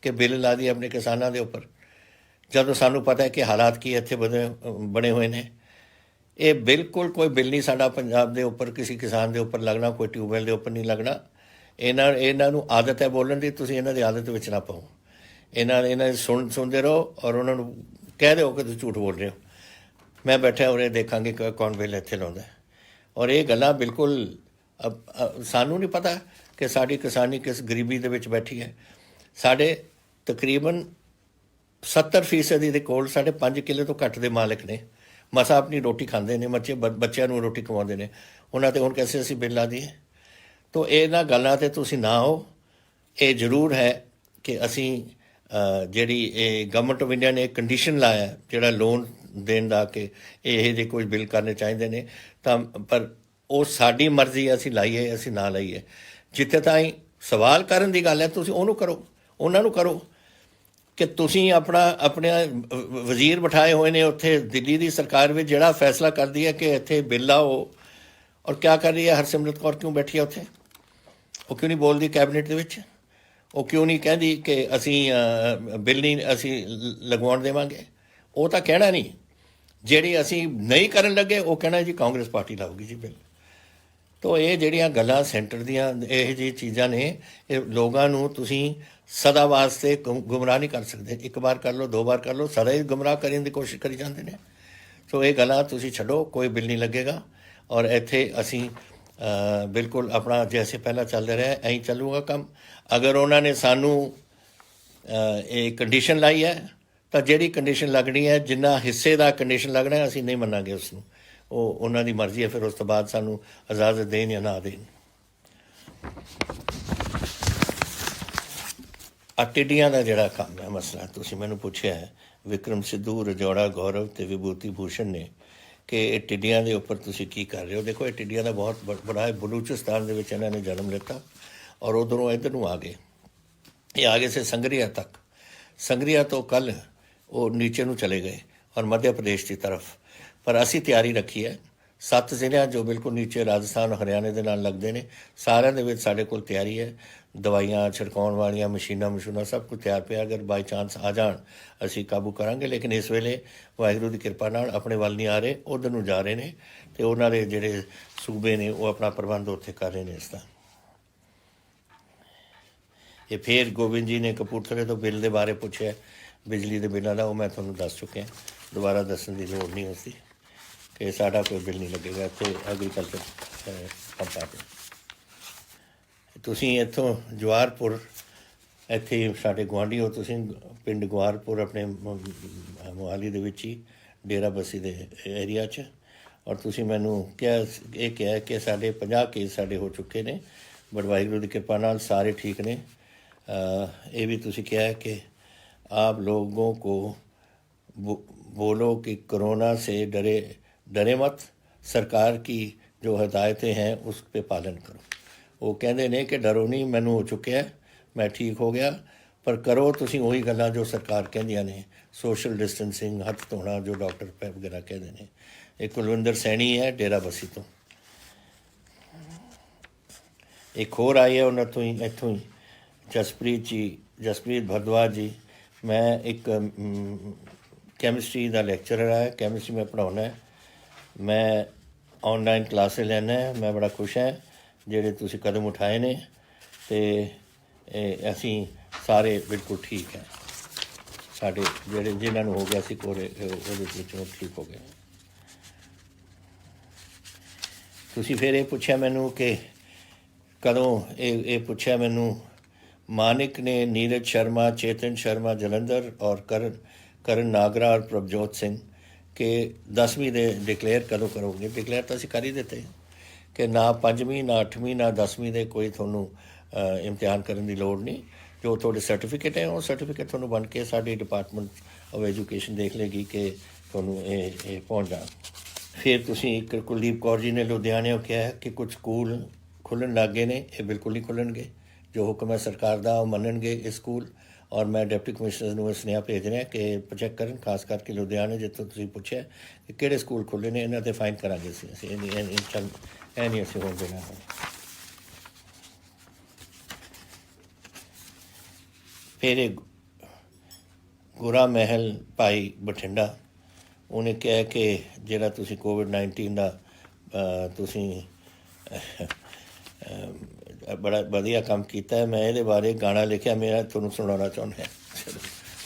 ਕਿ ਬਿੱਲ ਲਾ ਦੀਏ ਆਪਣੇ ਕਿਸਾਨਾਂ ਦੇ ਉੱਪਰ, ਜਦੋਂ ਸਾਨੂੰ ਪਤਾ ਹੈ ਕਿ ਹਾਲਾਤ ਕੀ ਇੱਥੇ ਬਣੇ ਹੋਏ ਨੇ। ਇਹ ਬਿਲਕੁਲ ਕੋਈ ਬਿੱਲ ਨਹੀਂ ਸਾਡਾ ਪੰਜਾਬ ਦੇ ਉੱਪਰ ਕਿਸੇ ਕਿਸਾਨ ਦੇ ਉੱਪਰ ਲੱਗਣਾ, ਕੋਈ ਟਿਊਬਵੈੱਲ ਦੇ ਉੱਪਰ ਨਹੀਂ ਲੱਗਣਾ। ਇਹਨਾਂ ਨੂੰ ਆਦਤ ਹੈ ਬੋਲਣ ਦੀ, ਤੁਸੀਂ ਇਹਨਾਂ ਦੀ ਆਦਤ ਵਿੱਚ ਨਾ ਪਾਓ। ਇਹਨਾਂ ਸੁਣਦੇ ਰਹੋ ਔਰ ਉਹਨਾਂ ਨੂੰ ਕਹਿ ਦਿਓ ਕਿ ਤੁਸੀਂ ਝੂਠ ਬੋਲ ਰਹੇ ਹੋ। ਮੈਂ ਬੈਠਾ ਉਰੇ ਦੇਖਾਂਗੇ ਕੌਣ ਬਿੱਲ ਇੱਥੇ ਲਾਉਂਦਾ। ਔਰ ਇਹ ਗੱਲਾਂ ਬਿਲਕੁਲ ਸਾਨੂੰ ਨਹੀਂ ਪਤਾ ਕਿ ਸਾਡੀ ਕਿਸਾਨੀ ਕਿਸ ਗਰੀਬੀ ਦੇ ਵਿੱਚ ਬੈਠੀ ਹੈ। ਸਾਡੇ ਤਕਰੀਬਨ 70% ਦੇ ਕੋਲ ਸਾਡੇ 5 ਕਿੱਲੇ ਤੋਂ ਘੱਟ ਦੇ ਮਾਲਕ ਨੇ, ਮਸਾਂ ਆਪਣੀ ਰੋਟੀ ਖਾਂਦੇ ਨੇ, ਬੱਚਿਆਂ ਨੂੰ ਰੋਟੀ ਖਵਾਉਂਦੇ ਨੇ। ਉਹਨਾਂ 'ਤੇ ਹੁਣ ਕੈਸੇ ਅਸੀਂ ਬਿੱਲ ਲਾ ਦਈਏ? ਤੋ ਇਹਨਾਂ ਗੱਲਾਂ 'ਤੇ ਤੁਸੀਂ ਨਾ ਹੋ। ਇਹ ਜ਼ਰੂਰ ਹੈ ਕਿ ਅਸੀਂ ਜਿਹੜੀ ਇਹ ਗਵਰਨਮੈਂਟ ਆਫ ਇੰਡੀਆ ਨੇ ਕੰਡੀਸ਼ਨ ਲਾਇਆ ਜਿਹੜਾ ਲੋਨ ਦੇਣ ਦਾ ਕਿ ਇਹ ਜਿਹੇ ਕੁਝ ਬਿੱਲ ਕਰਨੇ ਚਾਹੀਦੇ ਨੇ, ਤਾਂ ਪਰ ਉਹ ਸਾਡੀ ਮਰਜ਼ੀ, ਅਸੀਂ ਲਾਈਏ ਅਸੀਂ ਨਾ ਲਾਈਏ। ਜਿੱਥੇ ਤਾਈਂ ਸਵਾਲ ਕਰਨ ਦੀ ਗੱਲ ਹੈ ਤੁਸੀਂ ਉਹਨੂੰ ਕਰੋ, ਉਹਨਾਂ ਨੂੰ ਕਰੋ ਕਿ ਤੁਸੀਂ ਆਪਣੇ ਵਜ਼ੀਰ ਬਿਠਾਏ ਹੋਏ ਨੇ ਉੱਥੇ ਦਿੱਲੀ ਦੀ ਸਰਕਾਰ ਵਿੱਚ, ਜਿਹੜਾ ਫੈਸਲਾ ਕਰਦੀ ਹੈ ਕਿ ਇੱਥੇ ਬਿੱਲ ਲਾਓ। ਔਰ ਕਿਆ ਕਰ ਰਹੀ ਹੈ ਹਰਸਿਮਰਤ ਕੌਰ? ਕਿਉਂ ਬੈਠੀ ਹੈ ਉੱਥੇ? ਉਹ ਕਿਉਂ ਨਹੀਂ ਬੋਲਦੀ ਕੈਬਨਿਟ ਦੇ ਵਿੱਚ? ਉਹ ਕਿਉਂ ਨਹੀਂ ਕਹਿੰਦੀ ਕਿ ਅਸੀਂ ਬਿੱਲ ਨਹੀਂ ਅਸੀਂ ਲਗਵਾਉਣ ਦੇਵਾਂਗੇ? ਉਹ ਤਾਂ ਕਹਿਣਾ ਨਹੀਂ। ਜਿਹੜੀ ਅਸੀਂ ਨਹੀਂ ਕਰਨ ਲੱਗੇ ਉਹ ਕਹਿਣਾ ਜੀ ਕਾਂਗਰਸ ਪਾਰਟੀ ਲਾਊਗੀ ਜੀ ਬਿੱਲ। ਤੋ ਇਹ ਜਿਹੜੀਆਂ ਗੱਲਾਂ ਸੈਂਟਰ ਦੀਆਂ ਇਹ ਜਿਹੀ ਚੀਜ਼ਾਂ ਨੇ, ਇਹ ਲੋਕਾਂ ਨੂੰ ਤੁਸੀਂ ਸਦਾ ਵਾਸਤੇ ਗੁੰਮਰਾਹ ਨਹੀਂ ਕਰ ਸਕਦੇ। ਇੱਕ ਵਾਰ ਕਰ ਲਓ, 2 ਵਾਰ ਕਰ ਲਓ, ਸਦਾ ਹੀ ਗੁੰਮਰਾਹ ਕਰਨ ਦੀ ਕੋਸ਼ਿਸ਼ ਕਰੀ ਜਾਂਦੇ ਨੇ। ਸੋ ਇਹ ਗੱਲਾਂ ਤੁਸੀਂ ਛੱਡੋ, ਕੋਈ ਬਿੱਲ ਨਹੀਂ ਲੱਗੇਗਾ। ਔਰ ਇੱਥੇ ਅਸੀਂ ਬਿਲਕੁਲ ਆਪਣਾ ਜੈਸੇ ਪਹਿਲਾਂ ਚੱਲਦਾ ਰਿਹਾ ਐਂ ਹੀ ਚੱਲੂਗਾ ਕੰਮ। ਅਗਰ ਉਹਨਾਂ ਨੇ ਸਾਨੂੰ ਇਹ ਕੰਡੀਸ਼ਨ ਲਾਈ ਹੈ ਤਾਂ ਜਿਹੜੀ ਕੰਡੀਸ਼ਨ ਲੱਗਣੀ ਹੈ, ਜਿੰਨਾ ਹਿੱਸੇ ਦਾ ਕੰਡੀਸ਼ਨ ਲੱਗਣਾ, ਅਸੀਂ ਨਹੀਂ ਮੰਨਾਂਗੇ ਉਸ ਨੂੰ। ਉਹ ਉਹਨਾਂ ਦੀ ਮਰਜ਼ੀ ਹੈ, ਫਿਰ ਉਸ ਤੋਂ ਬਾਅਦ ਸਾਨੂੰ ਇਜਾਜ਼ਤ ਦੇਣ ਜਾਂ ਨਾ ਦੇਣ। ਟਿੱਡੀਆਂ ਦਾ ਜਿਹੜਾ ਕੰਮ ਹੈ ਮਸਲਾ ਤੁਸੀਂ ਮੈਨੂੰ ਪੁੱਛਿਆ ਹੈ, ਵਿਕਰਮ ਸਿੱਧੂ, ਰਜੌੜਾ ਗੌਰਵ ਅਤੇ ਵਿਭੂਤੀ ਭੂਸ਼ਣ ਨੇ ਕਿ ਇਹ ਟਿੱਡੀਆਂ ਦੇ ਉੱਪਰ ਤੁਸੀਂ ਕੀ ਕਰ ਰਹੇ ਹੋ। ਦੇਖੋ ਇਹ ਟਿੱਡੀਆਂ ਦਾ ਬਹੁਤ ਬੜਾ ਹੈ। ਬਲੂਚਿਸਤਾਨ ਦੇ ਵਿੱਚ ਇਹਨਾਂ ਨੇ ਜਨਮ ਲਿੱਤਾ ਔਰ ਉੱਧਰੋਂ ਇੱਧਰ ਨੂੰ ਆ ਗਏ। ਇਹ ਆ ਗਏ ਸੀ ਸੰਗਰੀਆ ਤੱਕ। ਸੰਗਰੀਆ ਤੋਂ ਕੱਲ੍ਹ ਉਹ ਨੀਚੇ ਨੂੰ ਚਲੇ ਗਏ ਔਰ ਮੱਧ ਪ੍ਰਦੇਸ਼ ਦੀ ਤਰਫ। ਪਰ ਅਸੀਂ ਤਿਆਰੀ ਰੱਖੀ ਹੈ 7 ਜ਼ਿਲ੍ਹਿਆਂ ਜੋ ਬਿਲਕੁਲ ਨੀਚੇ ਰਾਜਸਥਾਨ ਹਰਿਆਣੇ ਦੇ ਨਾਲ ਲੱਗਦੇ ਨੇ, ਸਾਰਿਆਂ ਦੇ ਵਿੱਚ ਸਾਡੇ ਕੋਲ ਤਿਆਰੀ ਹੈ। ਦਵਾਈਆਂ ਛਿੜਕਾਉਣ ਵਾਲੀਆਂ ਮਸ਼ੀਨਾਂ ਸਭ ਕੁਝ ਤਿਆਰ ਪਿਆ। ਅਗਰ ਬਾਈ ਚਾਂਸ ਆ ਜਾਣ ਅਸੀਂ ਕਾਬੂ ਕਰਾਂਗੇ। ਲੇਕਿਨ ਇਸ ਵੇਲੇ ਵਾਹਿਗੁਰੂ ਦੀ ਕਿਰਪਾ ਨਾਲ ਆਪਣੇ ਵੱਲ ਨਹੀਂ ਆ ਰਹੇ, ਉੱਧਰ ਨੂੰ ਜਾ ਰਹੇ ਨੇ ਅਤੇ ਉਹਨਾਂ ਦੇ ਜਿਹੜੇ ਸੂਬੇ ਨੇ ਉਹ ਆਪਣਾ ਪ੍ਰਬੰਧ ਉੱਥੇ ਕਰ ਰਹੇ ਨੇ ਇਸ ਦਾ। ਇਹ ਫਿਰ ਗੋਬਿੰਦ ਜੀ ਨੇ ਕਪੂਰਥਲੇ ਤੋਂ ਬਿੱਲ ਦੇ ਬਾਰੇ ਪੁੱਛਿਆ, ਬਿਜਲੀ ਦੇ ਬਿੱਲਾਂ ਦਾ। ਉਹ ਮੈਂ ਤੁਹਾਨੂੰ ਦੱਸ ਚੁੱਕਿਆ, ਦੁਬਾਰਾ ਦੱਸਣ ਦੀ ਲੋੜ ਨਹੀਂ ਉਸਦੀ ਕਿ ਸਾਡਾ ਕੋਈ ਬਿੱਲ ਨਹੀਂ ਲੱਗੇਗਾ ਇੱਥੇ ਐਗਰੀਕਲਚਰ ਪੰਪਾਂ 'ਤੇ। ਤੁਸੀਂ ਇੱਥੋਂ ਜਵਾਹਰਪੁਰ, ਇੱਥੇ ਸਾਡੇ ਗੁਆਂਢੀ ਹੋ ਤੁਸੀਂ, ਪਿੰਡ ਗਵਾਰਪੁਰ ਆਪਣੇ ਮੋਹਾਲੀ ਦੇ ਵਿੱਚ ਹੀ ਡੇਰਾ ਬੱਸੀ ਦੇ ਏਰੀਆ 'ਚ। ਔਰ ਤੁਸੀਂ ਮੈਨੂੰ ਕਿਹਾ ਕਿ ਸਾਡੇ 50 ਕੇਸ ਸਾਡੇ ਹੋ ਚੁੱਕੇ ਨੇ, ਬਟ ਵਾਹਿਗੁਰੂ ਦੀ ਕਿਰਪਾ ਨਾਲ ਸਾਰੇ ਠੀਕ ਨੇ। ये भी तुसी क्या है कि आप लोगों को बोलो कि कोरोना से डरे मत, सरकार की जो हदायतें हैं उस पर पालन करो। वो कहते ने कि डरो नहीं, मैनू हो चुके है, मैं ठीक हो गया, पर करो तुसी वही गल्लां जो सरकार कहंदियां ने, सोशल डिस्टेंसिंग, हथ धोना जो डॉक्टर वगैरह कहते हैं, एक कुलविंदर सैनी है डेरा बसी तो, एक होर आई है उन्होंने तो ही इतों ही जसप्रीत भारद्वाज जी। मैं एक कैमिस्ट्री का लैक्चरर है, कैमिस्ट्री में पढ़ाना है, मैं ऑनलाइन क्लासे लैना है। मैं बड़ा खुश है जेडे तुसी कदम उठाए ने ते असी सारे बिल्कुल ठीक है। साढ़े जेडे जिन्होंने हो गया सी कोरे ठीक हो गए। तुसी फिर ये पूछा मैनू कि कदों ये पूछा मैनू मानिक ने नीरज शर्मा, चेतन शर्मा जलंधर और करण नागरा और प्रभजोत सिंह के 10वीं दे डिकलेयर कदों करोगे। डिकलेयर तो असी कर ही देते कि ना 5वीं ना 8वीं ना 10वीं दे कोई थोनू इम्तिहान करने की लोड़ नहीं। जो थोड़े सर्टिफिकेट है वो सर्टिफिकेट थोनू बन के साड़ी डिपार्टमेंट ऑफ एजुकेशन देख लेगी कि थोनू ये पहुँच जा। फिर तुसी एक कुलदीप कौर जी ने लुधियाने कहा है कि कुछ स्कूल खुलन लग गए ने, ये बिल्कुल नहीं खुलणगे। जो हुक्म है सरकार का मनणगे इस स्कूल। और मैं डिप्टी कमिश्नर को सुनेहा भेज रहा कि चैक करन, खास करके लुधियाने जितों तुसीं पुछया कि किहड़े स्कूल खुले ने, इन्हां ते फाइन करांगे असीं नहीं असीं होण देना। फिर एक गुरा महल भाई बठिंडा, उन्हें कहा कि जिहड़ा तुसीं कोविड-19 का तुसीं बड़ा वधिया काम किया है। मैं ये बारे गाना लिखा, मेरा तुहानूं सुनाना चाहुंदा।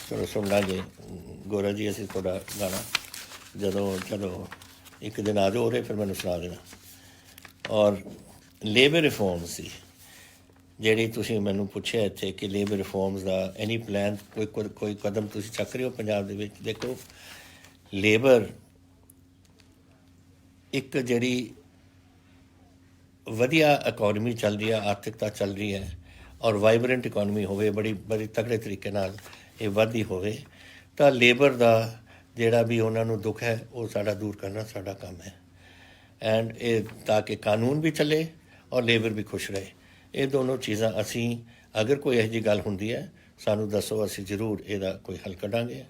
चलो सुन लांगे गोरा जी, असीं तुहाडा गाना जदों चलो एक दिन आ जाओ, फिर मैनूं सुना देना। और लेबर रिफॉर्म सी जिहड़ी तुसीं मैनूं पुछया इत्थे कि लेबर रिफॉर्म्स का एनी प्लान, कोई कदम तुसीं चक रहे हो पंजाब दे विच। देखो लेबर एक जिहड़ी वधिया इकोनॉमी चल रही है, आर्थिकता चल रही है और वाइबरेंट इकोनॉमी होवे, बड़ी तगड़े तरीके नाल ये वधदी होवे, तो लेबर का जिहड़ा भी उन्होंने दुख है वो साडा दूर करना साडा काम है। एंड ये ताकि कानून भी चले और लेबर भी खुश रहे। ये दोनों चीज़ां असी अगर कोई यही जी गल हुंदी है सानू दसो, असी जरूर इसदा कोई हल कढांगे।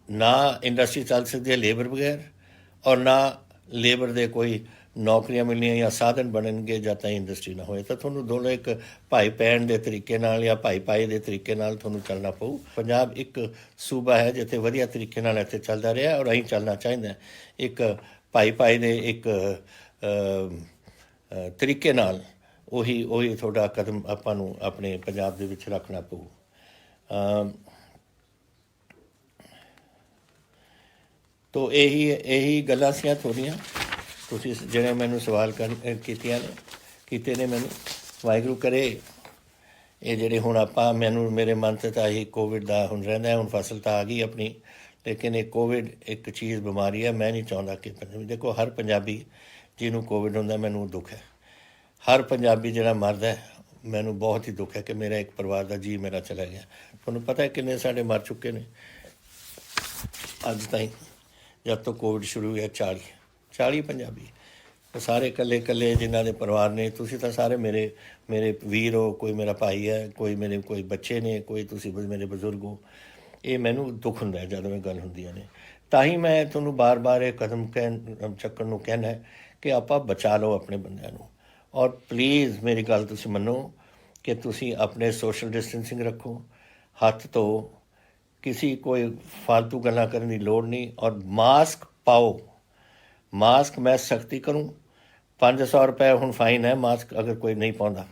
ना इंडस्ट्री चल सकती है लेबर बगैर, और ना लेबर दे कोई नौकरियां मिलनियां या साधन बननगे जद तक इंडस्ट्री ना होए। तो थोनू दोनों एक भाई भैन के तरीके नाल या भाई भाई के तरीके नाल थोनू चलना पऊ। पंजाब एक सूबा है जिथे वधिया तरीके नाल इत्थे चलदा रहा और अहीं चलना चाहिए एक भाई भाई दे एक तरीके नाल। ਉਹੀ थोड़ा कदम आपां नूं अपने पंजाब दे विच रखना पऊ। तो यही गल्लां सीआं थोड़ियां तुसीं जिहड़े मैनूं सवाल कीते ने। मैनूं वाहिगुरू करे ये जिहड़े हुण आपां मैनूं मेरे मन ते तां यही कोविड दा हुण रहिंदा है। हुण फसल तां आ गई अपनी, लेकिन ये कोविड एक चीज़ बीमारी है। मैं नहीं चाहुंदा कि देखो हर पंजाबी जिन्हों कोविड हुंदा मैनूं दुख है। हर पंजाबी जिहड़ा मरदा है मैनूं बहुत ही दुख है कि मेरा एक परिवार का जी मेरा चला गया। तुहानूं पता है किन्ने साडे मर चुके ने अज ताईं, जब तो कोविड शुरू हुआ 40 पंजाबी। तो सारे कल्ले कल्ले जिन्हों के परिवार ने, तुसीं तां सारे मेरे वीर हो। कोई मेरा भाई है, कोई बच्चे ने, कोई तुसीं मेरे बजुर्ग हो। ये मैनूं दुख हुंदा है जब मैं गल हुंदियां ने। तां ही मैं तुहानूं बार बार ये कदम चक्कण नूं कहना है कि आपां बचा लो अपने बंदिआं नूं। और प्लीज़ मेरी गल तुसीं मन्नो कि तुसीं अपने सोशल डिस्टेंसिंग रखो, हत्थ धो, किसी कोई फालतू गल्लां करने की लोड़ नहीं। और मास्क पाओ, मास्क मैं सख्ती करूँ। 500 रुपए हुण फाइन है मास्क अगर कोई नहीं पाउंदा,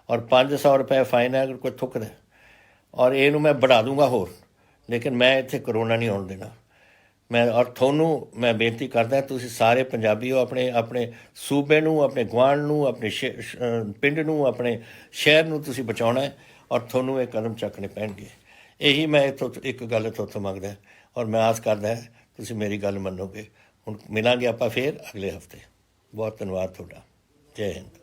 और 500 रुपए फाइन है अगर कोई थुकदा। और इनू मैं बढ़ा दूंगा होर, लेकिन मैं इत्थे करोना नहीं आउण देना। मैं और थोनू मैं बेनती करदा तुसीं सारे पंजाबी हो, अपने अपने सूबे नूं, अपने गुआंढ नूं, अपने पिंड नूं, अपने शहर नूं तुसीं बचाउणा है। और थोनू ये कदम चकने पैणगे। यही मैं इत्थों एक गल तुहाथों मंगदा और मैं आस करदा है तुसीं मेरी गल मन्नोगे। हुण मिलांगे आपां फिर अगले हफ्ते। बहुत धन्नवाद तुहाडा। जय हिंद।